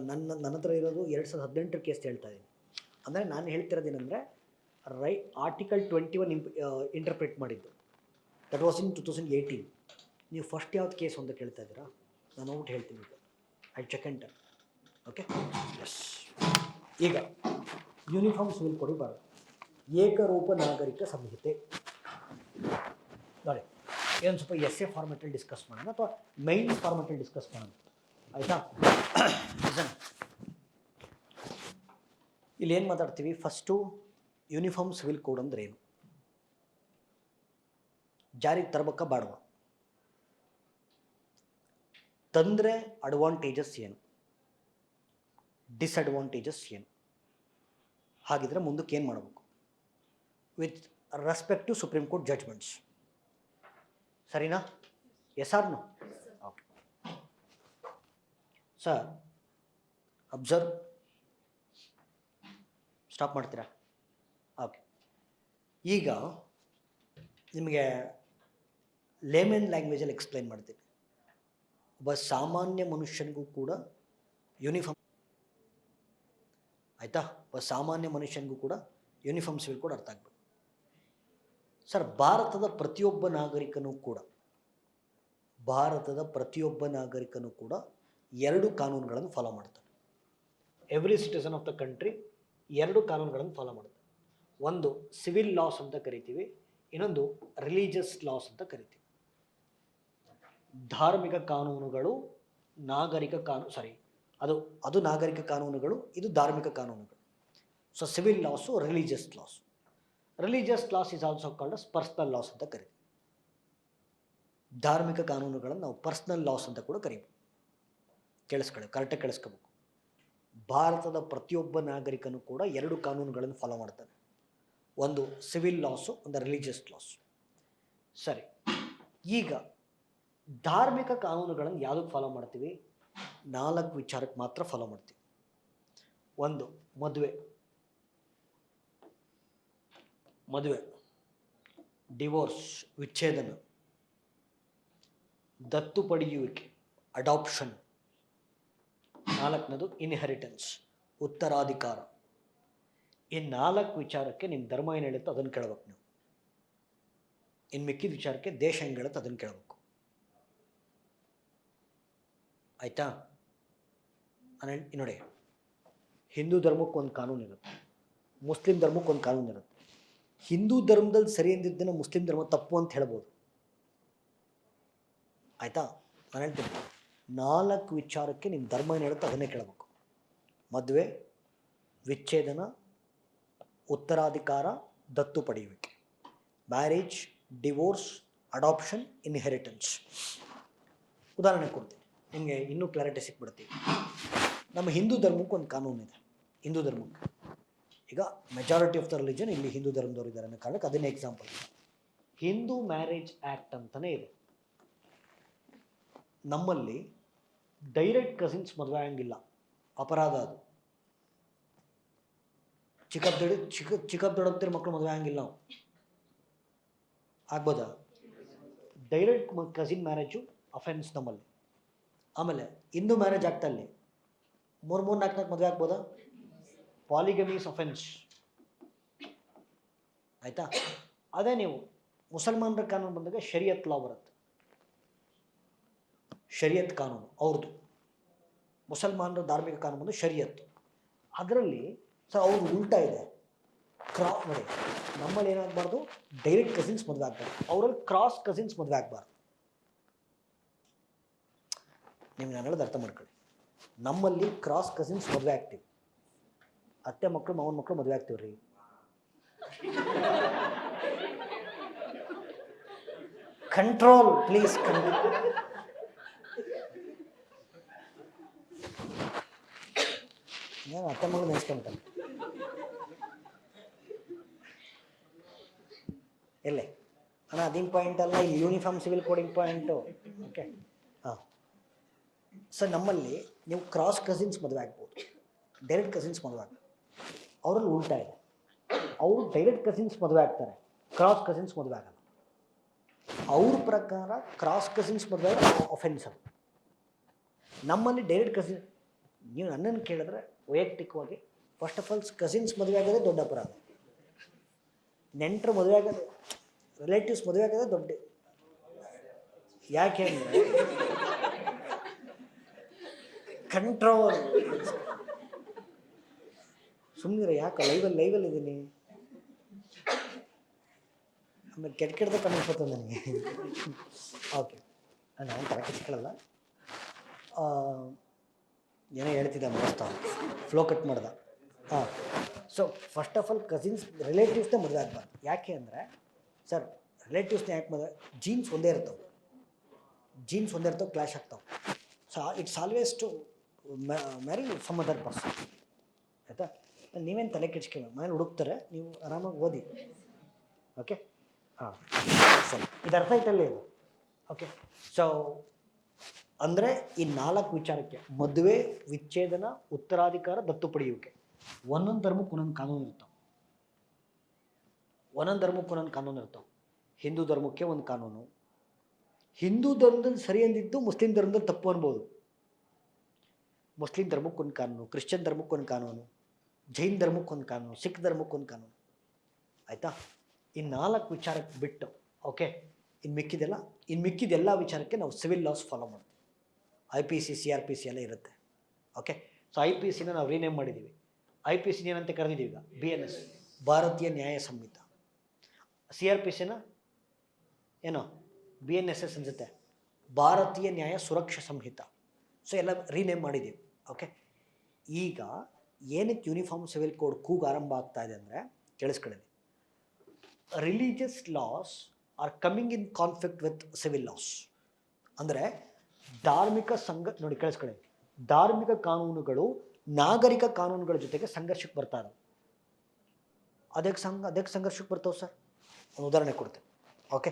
ನನ್ನ ಹತ್ರ ಇರೋದು 2018 ಕೇಸ್ ಹೇಳ್ತಾ ಇದ್ದೀನಿ. ಅಂದರೆ ನಾನು ಹೇಳ್ತಿರೋದೇನೆಂದರೆ ಆರ್ಟಿಕಲ್ 21 ಇಂಟರ್ಪ್ರಿಟ್ ಮಾಡಿದ್ದು, ದಟ್ ವಾಸ್ ಇನ್ 2018. ನೀವು ಫಸ್ಟ್ ಯಾವ್ದು ಕೇಸ್ ಅಂತ ಕೇಳ್ತಾ ಇದ್ದೀರಾ? ನಾನು ಹೋಗ್ಬಿಟ್ಟು ಹೇಳ್ತೀನಿ ಈಗ. I check and tell. Okay, yes. ಈಗ ಯೂನಿಫಾರ್ಮ್ ಸಿವಿಲ್ ಕೋಡ್ ಬರೋದು ಏಕರೂಪ ನಾಗರಿಕ ಸಂಹಿತೆ ನೋಡಿ. ಇದೊಂದು ಸ್ವಲ್ಪ ಎಸ್ ಎ ಫಾರ್ಮೆಟಲ್ಲಿ ಡಿಸ್ಕಸ್ ಮಾಡೋಣ ಅಥವಾ ಮೈನ್ ಫಾರ್ಮೆಟಲ್ಲಿ ಡಿಸ್ಕಸ್ ಮಾಡೋಣ, ಆಯಿತಾ? ಇಲ್ಲಿ ಏನು ಮಾತಾಡ್ತೀವಿ? ಫಸ್ಟು ಯೂನಿಫಾರ್ಮ್ ಸಿವಿಲ್ ಕೋಡ್ ಅಂದರೆ ಏನು, ಜಾರಿಗೆ ತರಬೇಕಾ ಬೇಡವಾ, ತಂದರೆ ಅಡ್ವಾಂಟೇಜಸ್ ಏನು, ಡಿಸ್ಅಡ್ವಾಂಟೇಜಸ್ ಏನು, ಹಾಗಿದ್ರೆ ಮುಂದಕ್ಕೆ ಏನು ಮಾಡಬೇಕು with respect to supreme court judgments. ಸರಿನಾ? Yes or no? Okay sir, observe. Stop ಮಾಡ್ತೀರಾ? ಓಕೆ. ಈಗ ನಿಮಗೆ ಲೇಮನ್ ಲ್ಯಾಂಗ್ವೇಜಲ್ಲಿ ಎಕ್ಸ್ಪ್ಲೈನ್ ಮಾಡ್ತೀನಿ. ಒಬ್ಬ ಸಾಮಾನ್ಯ ಮನುಷ್ಯನಿಗೂ ಕೂಡ ಯೂನಿಫಾರ್ಮ್, ಆಯಿತಾ? ಒಬ್ಬ ಸಾಮಾನ್ಯ ಮನುಷ್ಯನಿಗೂ ಕೂಡ ಯೂನಿಫಾರ್ಮ್ ಸಿವಿಲ್ ಕೋಡ್ ಅರ್ಥ ಆಗ್ಬೇಕು. ಸರ್, ಭಾರತದ ಪ್ರತಿಯೊಬ್ಬ ನಾಗರಿಕನೂ ಕೂಡ 2 ಕಾನೂನುಗಳನ್ನು ಫಾಲೋ ಮಾಡ್ತಾರೆ. Every citizen of the country 2 ಕಾನೂನುಗಳನ್ನು ಫಾಲೋ ಮಾಡ್ತಾರೆ. ಒಂದು ಸಿವಿಲ್ ಲಾಸ್ ಅಂತ ಕರಿತೀವಿ, ಇನ್ನೊಂದು ರಿಲಿಜಿಯಸ್ ಲಾಸ್ ಅಂತ ಕರಿತೀವಿ. ಧಾರ್ಮಿಕ ಕಾನೂನುಗಳು, ನಾಗರಿಕ ಕಾನೂನು, ಸಾರಿ, ಅದು ನಾಗರಿಕ ಕಾನೂನುಗಳು, ಇದು ಧಾರ್ಮಿಕ ಕಾನೂನುಗಳು. So civil loss, religious loss. Religious loss is also called as personal loss ಅಂತ ಕರಿತೀವಿ. ಧಾರ್ಮಿಕ ಕಾನೂನುಗಳನ್ನು ನಾವು ಪರ್ಸನಲ್ ಲಾಸ್ ಅಂತ ಕೂಡ ಕರಿಬೋದು. ಕರೆಕ್ಟಾಗಿ ಕೇಳಿಸ್ಕೋಬೇಕು. ಭಾರತದ ಪ್ರತಿಯೊಬ್ಬ ನಾಗರಿಕನು ಕೂಡ 2 ಕಾನೂನುಗಳನ್ನು ಫಾಲೋ ಮಾಡ್ತಾನೆ. ಒಂದು ಸಿವಿಲ್ ಲಾಸು, ಒಂದು ರಿಲಿಜಿಯಸ್ ಲಾಸು. ಸರಿ, ಈಗ ಧಾರ್ಮಿಕ ಕಾನೂನುಗಳನ್ನು ಯಾವುದಕ್ಕೆ ಫಾಲೋ ಮಾಡ್ತೀವಿ? 4 ವಿಚಾರಕ್ಕೆ ಮಾತ್ರ ಫಾಲೋ ಮಾಡ್ತೀವಿ. ಒಂದು ಮದುವೆ, ಡಿವೋರ್ಸ್, ವಿಚ್ಛೇದನ, ದತ್ತು ಪಡೆಯುವಿಕೆ, ಅಡಾಪ್ಷನ್. 4ನೇದು ಇನ್ಹೆರಿಟೆನ್ಸ್, ಉತ್ತರಾಧಿಕಾರ. ಈ 4 ವಿಚಾರಕ್ಕೆ ನಿಮ್ಮ ಧರ್ಮ ಏನು ಹೇಳುತ್ತೋ ಅದನ್ನು ಕೇಳಬೇಕು ನೀವು. ಇನ್ನು ಮಿಕ್ಕಿದ ವಿಚಾರಕ್ಕೆ ದೇಶ ಹೆಂಗೆ ಹೇಳುತ್ತೋ ಅದನ್ನು ಕೇಳಬೇಕು, ಆಯಿತಾ? ನೋಡಿ, ಹಿಂದೂ ಧರ್ಮಕ್ಕೆ ಒಂದು ಕಾನೂನು ಇರುತ್ತೆ, ಮುಸ್ಲಿಂ ಧರ್ಮಕ್ಕೆ ಒಂದು ಕಾನೂನು ಇರುತ್ತೆ. ಹಿಂದೂ ಧರ್ಮದಲ್ಲಿ ಸರಿ ಅಂದಿದ್ದನ್ನು ಮುಸ್ಲಿಂ ಧರ್ಮ ತಪ್ಪು ಅಂತ ಹೇಳ್ಬೋದು, ಆಯಿತಾ? ನಾನು ಹೇಳ್ತೀನಿ, 4 ವಿಚಾರಕ್ಕೆ ನಿಮ್ಮ ಧರ್ಮ ಏನು ಹೇಳುತ್ತೋ ಅದನ್ನೇ ಕೇಳಬೇಕು. ಮದುವೆ, ವಿಚ್ಛೇದನ, ಉತ್ತರಾಧಿಕಾರ, ದತ್ತು ಪಡೆಯುವಿಕೆ. Marriage, divorce, adoption, inheritance. ಉದಾಹರಣೆ ಕೊಡ್ತೀನಿ ನಿಮಗೆ, ಇನ್ನೂ ಕ್ಲಾರಿಟಿ ಸಿಕ್ಬಿಡ್ತೀವಿ. ನಮ್ಮ ಹಿಂದೂ ಧರ್ಮಕ್ಕೆ ಒಂದು ಕಾನೂನಿದೆ. ಹಿಂದೂ ಧರ್ಮಕ್ಕೆ ಈಗ ಮೆಜಾರಿಟಿ ಆಫ್ ದ ರಿಲಿಜನ್ ಇಲ್ಲಿ ಹಿಂದೂ ಧರ್ಮದವ್ರು ಇದ್ದಾರೆ ಅನ್ನೋ ಕಾರಣಕ್ಕೆ ಅದನ್ನೇ ಎಕ್ಸಾಂಪಲ್. ಹಿಂದೂ ಮ್ಯಾರೇಜ್ ಆ್ಯಕ್ಟ್ ಅಂತಲೇ ಇದೆ. ನಮ್ಮಲ್ಲಿ ಡೈರೆಕ್ಟ್ ಕಸಿನ್ಸ್ ಮದುವೆ ಆಗಂಗಿಲ್ಲ, ಅಪರಾಧ ಅದು. ಚಿಕ್ಕಪ್ಪ ದೊಡ್ಡಪ್ತಿರ ಮಕ್ಕಳು ಮದುವೆ ಆಗಂಗಿಲ್ಲ ನಾವು. ಆಗ್ಬೋದಾ? ಡೈರೆಕ್ಟ್ ಕಸಿನ್ ಮ್ಯಾರೇಜು ಅಫೆನ್ಸ್ ನಮ್ಮಲ್ಲಿ. ಆಮೇಲೆ ಹಿಂದೂ ಮ್ಯಾರೇಜ್ ಆಗ್ತಾ ಇಲ್ಲಿ 3-4 ಮದುವೆ ಆಗ್ಬೋದಾ? ಪಾಲಿಗಮೀಸ್ ಅಫೆನ್ಸ್, ಆಯಿತಾ? ಅದೇ ನೀವು ಮುಸಲ್ಮಾನರ ಕಾನೂನು ಬಂದಾಗ ಶರಿಯತ್ ಲಾ ಬರುತ್ತೆ. ಶರಿಯತ್ ಕಾನೂನು ಅವ್ರದ್ದು. ಮುಸಲ್ಮಾನರ ಧಾರ್ಮಿಕ ಕಾನೂನು ಬಂದು ಶರಿಯತ್ತು. ಅದರಲ್ಲಿ ಸರ್ ಅವ್ರು ಉಲ್ಟಾ ಇದೆ. ನೋಡಿ, ನಮ್ಮಲ್ಲಿ ಏನಾಗಬಾರ್ದು? ಡೈರೆಕ್ಟ್ ಕಸಿನ್ಸ್ ಮದುವೆ ಆಗ್ಬಾರ್ದು. ಅವರಲ್ಲಿ ಕ್ರಾಸ್ ಕಸಿನ್ಸ್ ಮದುವೆ ಆಗಬಾರ್ದು. ನಿಮ್ಗೆ ನಾನು ಹೇಳೋದು ಅರ್ಥ ಮಾಡ್ಕೊಳ್ಳಿ. ನಮ್ಮಲ್ಲಿ ಕ್ರಾಸ್ ಕಸಿನ್ಸ್ ಮದುವೆ ಆಗ್ತೀವಿ. ಅತ್ತೆ ಮಕ್ಕಳು, ಮಾವನ ಮಕ್ಕಳು ಮದುವೆ ಆಗ್ತೀವಿ ರೀ. Control please. ನಾನು ಅತ್ತೆ ಮಗಳು ನೆನೆಸ್ಕೊಂಬಿಟ್ಟೆ. ಎಲ್ಲೇ ಅಣ್ಣ ಅದೇನು ಪಾಯಿಂಟ್ ಅಲ್ಲ, ಈ uniform civil coding point. Okay, ಹಾಂ ಸರ್, ನಮ್ಮಲ್ಲಿ ನೀವು ಕ್ರಾಸ್ ಕಸಿನ್ಸ್ ಮದುವೆ ಆಗ್ಬೋದು, ಡೈರೆಕ್ಟ್ ಕಸಿನ್ಸ್ ಮದುವೆ ಆಗ್ಬೋದು. ಅವರಲ್ಲಿ ಉಲ್ಟಾ ಇದೆ. ಅವರು ಡೈರೆಕ್ಟ್ ಕಸಿನ್ಸ್ ಮದುವೆ ಆಗ್ತಾರೆ, ಕ್ರಾಸ್ ಕಸಿನ್ಸ್ ಮದುವೆ ಆಗಲ್ಲ. ಅವ್ರ ಪ್ರಕಾರ ಕ್ರಾಸ್ ಕಸಿನ್ಸ್ ಮದುವೆ ಅಫೆನ್ಸ್ ಅದು. ನಮ್ಮಲ್ಲಿ ಡೈರೆಕ್ಟ್ ಕಸಿನ್ ನೀವು ನನ್ನನ್ನು ಕೇಳಿದ್ರೆ ವೈಯಕ್ತಿಕವಾಗಿ ಫಸ್ಟ್ ಆಫ್ ಆಲ್ ಕಸಿನ್ಸ್ ಮದುವೆ ಆಗೋದೇ ದೊಡ್ಡ ಅಪರಾಧ. ನೆಂಟರು ಮದುವೆ ಆಗೋದು, ರಿಲೇಟಿವ್ಸ್ ಮದುವೆ ಆಗೋದೇ ದೊಡ್ಡ. ಯಾಕೆ ಅಂದರೆ ಕಂಟ್ರೋಲ್. ಸುಮ್ಮನೆ ಯಾಕೆ ಲೈವಲ್ಲಿ ಇದ್ದೀನಿ. ಆಮೇಲೆ ಕೆಟ್ಟ ಕಣ್ಣಿಸ್ಬೋದು ನನಗೆ. ಓಕೆ, ನಾನು ತಲೆ ಕೆಚ್ಕೊಳ್ಳಲ್ಲ. ಏನೋ ಹೇಳ್ತಿದ್ದೆ ಮಸ್ತ, ಫ್ಲೋ ಕಟ್ ಮಾಡ್ದ. ಹಾಂ, so first of all cousins ರಿಲೇಟಿವ್ಸ್ನೇ ಮದುವೆ ಆಗಬಾರ್ದು. ಯಾಕೆ ಅಂದರೆ ಸರ್, ರಿಲೇಟಿವ್ಸ್ನೇ ಯಾಕೆ ಮದುವೆ, ಜೀನ್ಸ್ ಒಂದೇ ಇರ್ತವೆ, ಕ್ಲಾಶ್ ಆಗ್ತಾವೆ. So it's always to marry some other person. ಆಯಿತಾ? ನೀವೇನು ತಲೆ ಕೆಡ್ಸ್ಕೊಳ್ಳಿ, ಮನೇಲಿ ಹುಡುಕ್ತಾರೆ, ನೀವು ಆರಾಮಾಗಿ ಓದಿ. ಓಕೆ, ಹಾಂ ಸರಿ, ಇದು ಅರ್ಥ ಆಯ್ತಲ್ಲೇ ಇದು. ಓಕೆ, ಸೊ ಅಂದರೆ ಈ 4 ವಿಚಾರಕ್ಕೆ ಮದುವೆ, ವಿಚ್ಛೇದನ, ಉತ್ತರಾಧಿಕಾರ, ದತ್ತು ಪಡೆಯುವಿಕೆ, ಒಂದೊಂದು ಧರ್ಮಕ್ಕೆ ಒಂದೊಂದು ಕಾನೂನು ಇರ್ತಾವೆ. ಹಿಂದೂ ಧರ್ಮಕ್ಕೆ ಒಂದು ಕಾನೂನು, ಹಿಂದೂ ಧರ್ಮದಲ್ಲಿ ಸರಿ ಅಂದಿದ್ದು ಮುಸ್ಲಿಂ ಧರ್ಮದಲ್ಲಿ ತಪ್ಪು ಅನ್ಬೋದು. ಮುಸ್ಲಿಂ ಧರ್ಮಕ್ಕೊಂದು ಕಾನೂನು, ಕ್ರಿಶ್ಚಿಯನ್ ಧರ್ಮಕ್ಕೊಂದು ಕಾನೂನು, ಜೈನ್ ಧರ್ಮಕ್ಕೊಂದು ಕಾನೂನು, ಸಿಖ್ ಧರ್ಮಕ್ಕೊಂದು ಕಾನೂನು. ಆಯಿತಾ? ಈ 4 ವಿಚಾರಕ್ಕೆ ಬಿಟ್ಟು, ಓಕೆ, ಇನ್ನು ಮಿಕ್ಕಿದೆಲ್ಲ ವಿಚಾರಕ್ಕೆ ನಾವು ಸಿವಿಲ್ ಲಾಸ್ ಫಾಲೋ ಮಾಡ್ತೀವಿ. IPC, CRPC ಎಲ್ಲ ಇರುತ್ತೆ. ಓಕೆ, ಸೊ IPCನ ನಾವು ರೀನೇಮ್ ಮಾಡಿದ್ದೀವಿ. IPC ಏನಂತ ಕರೆದಿದ್ದೀವಿ ಈಗ, BNS, ಭಾರತೀಯ ನ್ಯಾಯ ಸಂಹಿತ. CRPCನ ಏನೋ BNSS ಅನ್ಸುತ್ತೆ, ಭಾರತೀಯ ನ್ಯಾಯ ಸುರಕ್ಷಾ ಸಂಹಿತ. ಸೊ ಎಲ್ಲ ರೀನೇಮ್ ಮಾಡಿದ್ದೀವಿ. ಓಕೆ, ಈಗ ಏನಕ್ಕೆ ಯೂನಿಫಾರ್ಮ್ ಸಿವಿಲ್ ಕೋಡ್ ಕೂಗು ಆರಂಭ ಆಗ್ತಾ ಇದೆ ಅಂದರೆ ಕೇಳಿಸ್ಕೊಳ್ಳಿ. Religious laws are coming in conflict with civil loss. ಅಂದರೆ ನೋಡಿ ಕೇಳಿಸ್ಕೊಳ್ಳಿ, ಧಾರ್ಮಿಕ ಕಾನೂನುಗಳು ನಾಗರಿಕ ಕಾನೂನುಗಳ ಜೊತೆಗೆ ಸಂಘರ್ಷಕ್ಕೆ ಬರ್ತಾ ಇದ್ದಾವೆ. ಅದಕ್ಕೆ ಸಂಘರ್ಷಕ್ಕೆ ಬರ್ತಾವೆ ಸರ್. ಒಂದು ಉದಾಹರಣೆ ಕೊಡ್ತೇನೆ. Okay,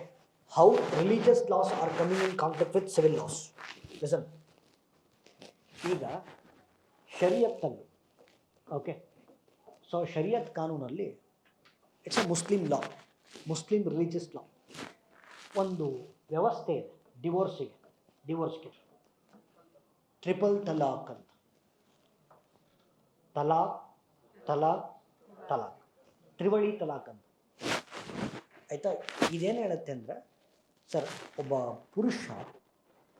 how religious laws are coming in conflict with civil laws. Listen, ಈಗ ಶರಿಯತ್ತಲ್ಲಿ, ಓಕೆ, ಸೊ ಶರಿಯತ್ ಕಾನೂನಲ್ಲಿ it's a Muslim law, Muslim religious law. ಒಂದು ವ್ಯವಸ್ಥೆ ಇದೆ ಡಿವೋರ್ಸ್ಗೆ ಟ್ರಿಪಲ್ ತಲಾಕ್ ಅಂತ. ತಲಾಕ್ ತ್ರಿವಳಿ ತಲಾಕ್ ಅಂತ. ಆಯಿತಾ? ಇದೇನು ಹೇಳುತ್ತೆ ಅಂದರೆ ಸರ್, ಒಬ್ಬ ಪುರುಷ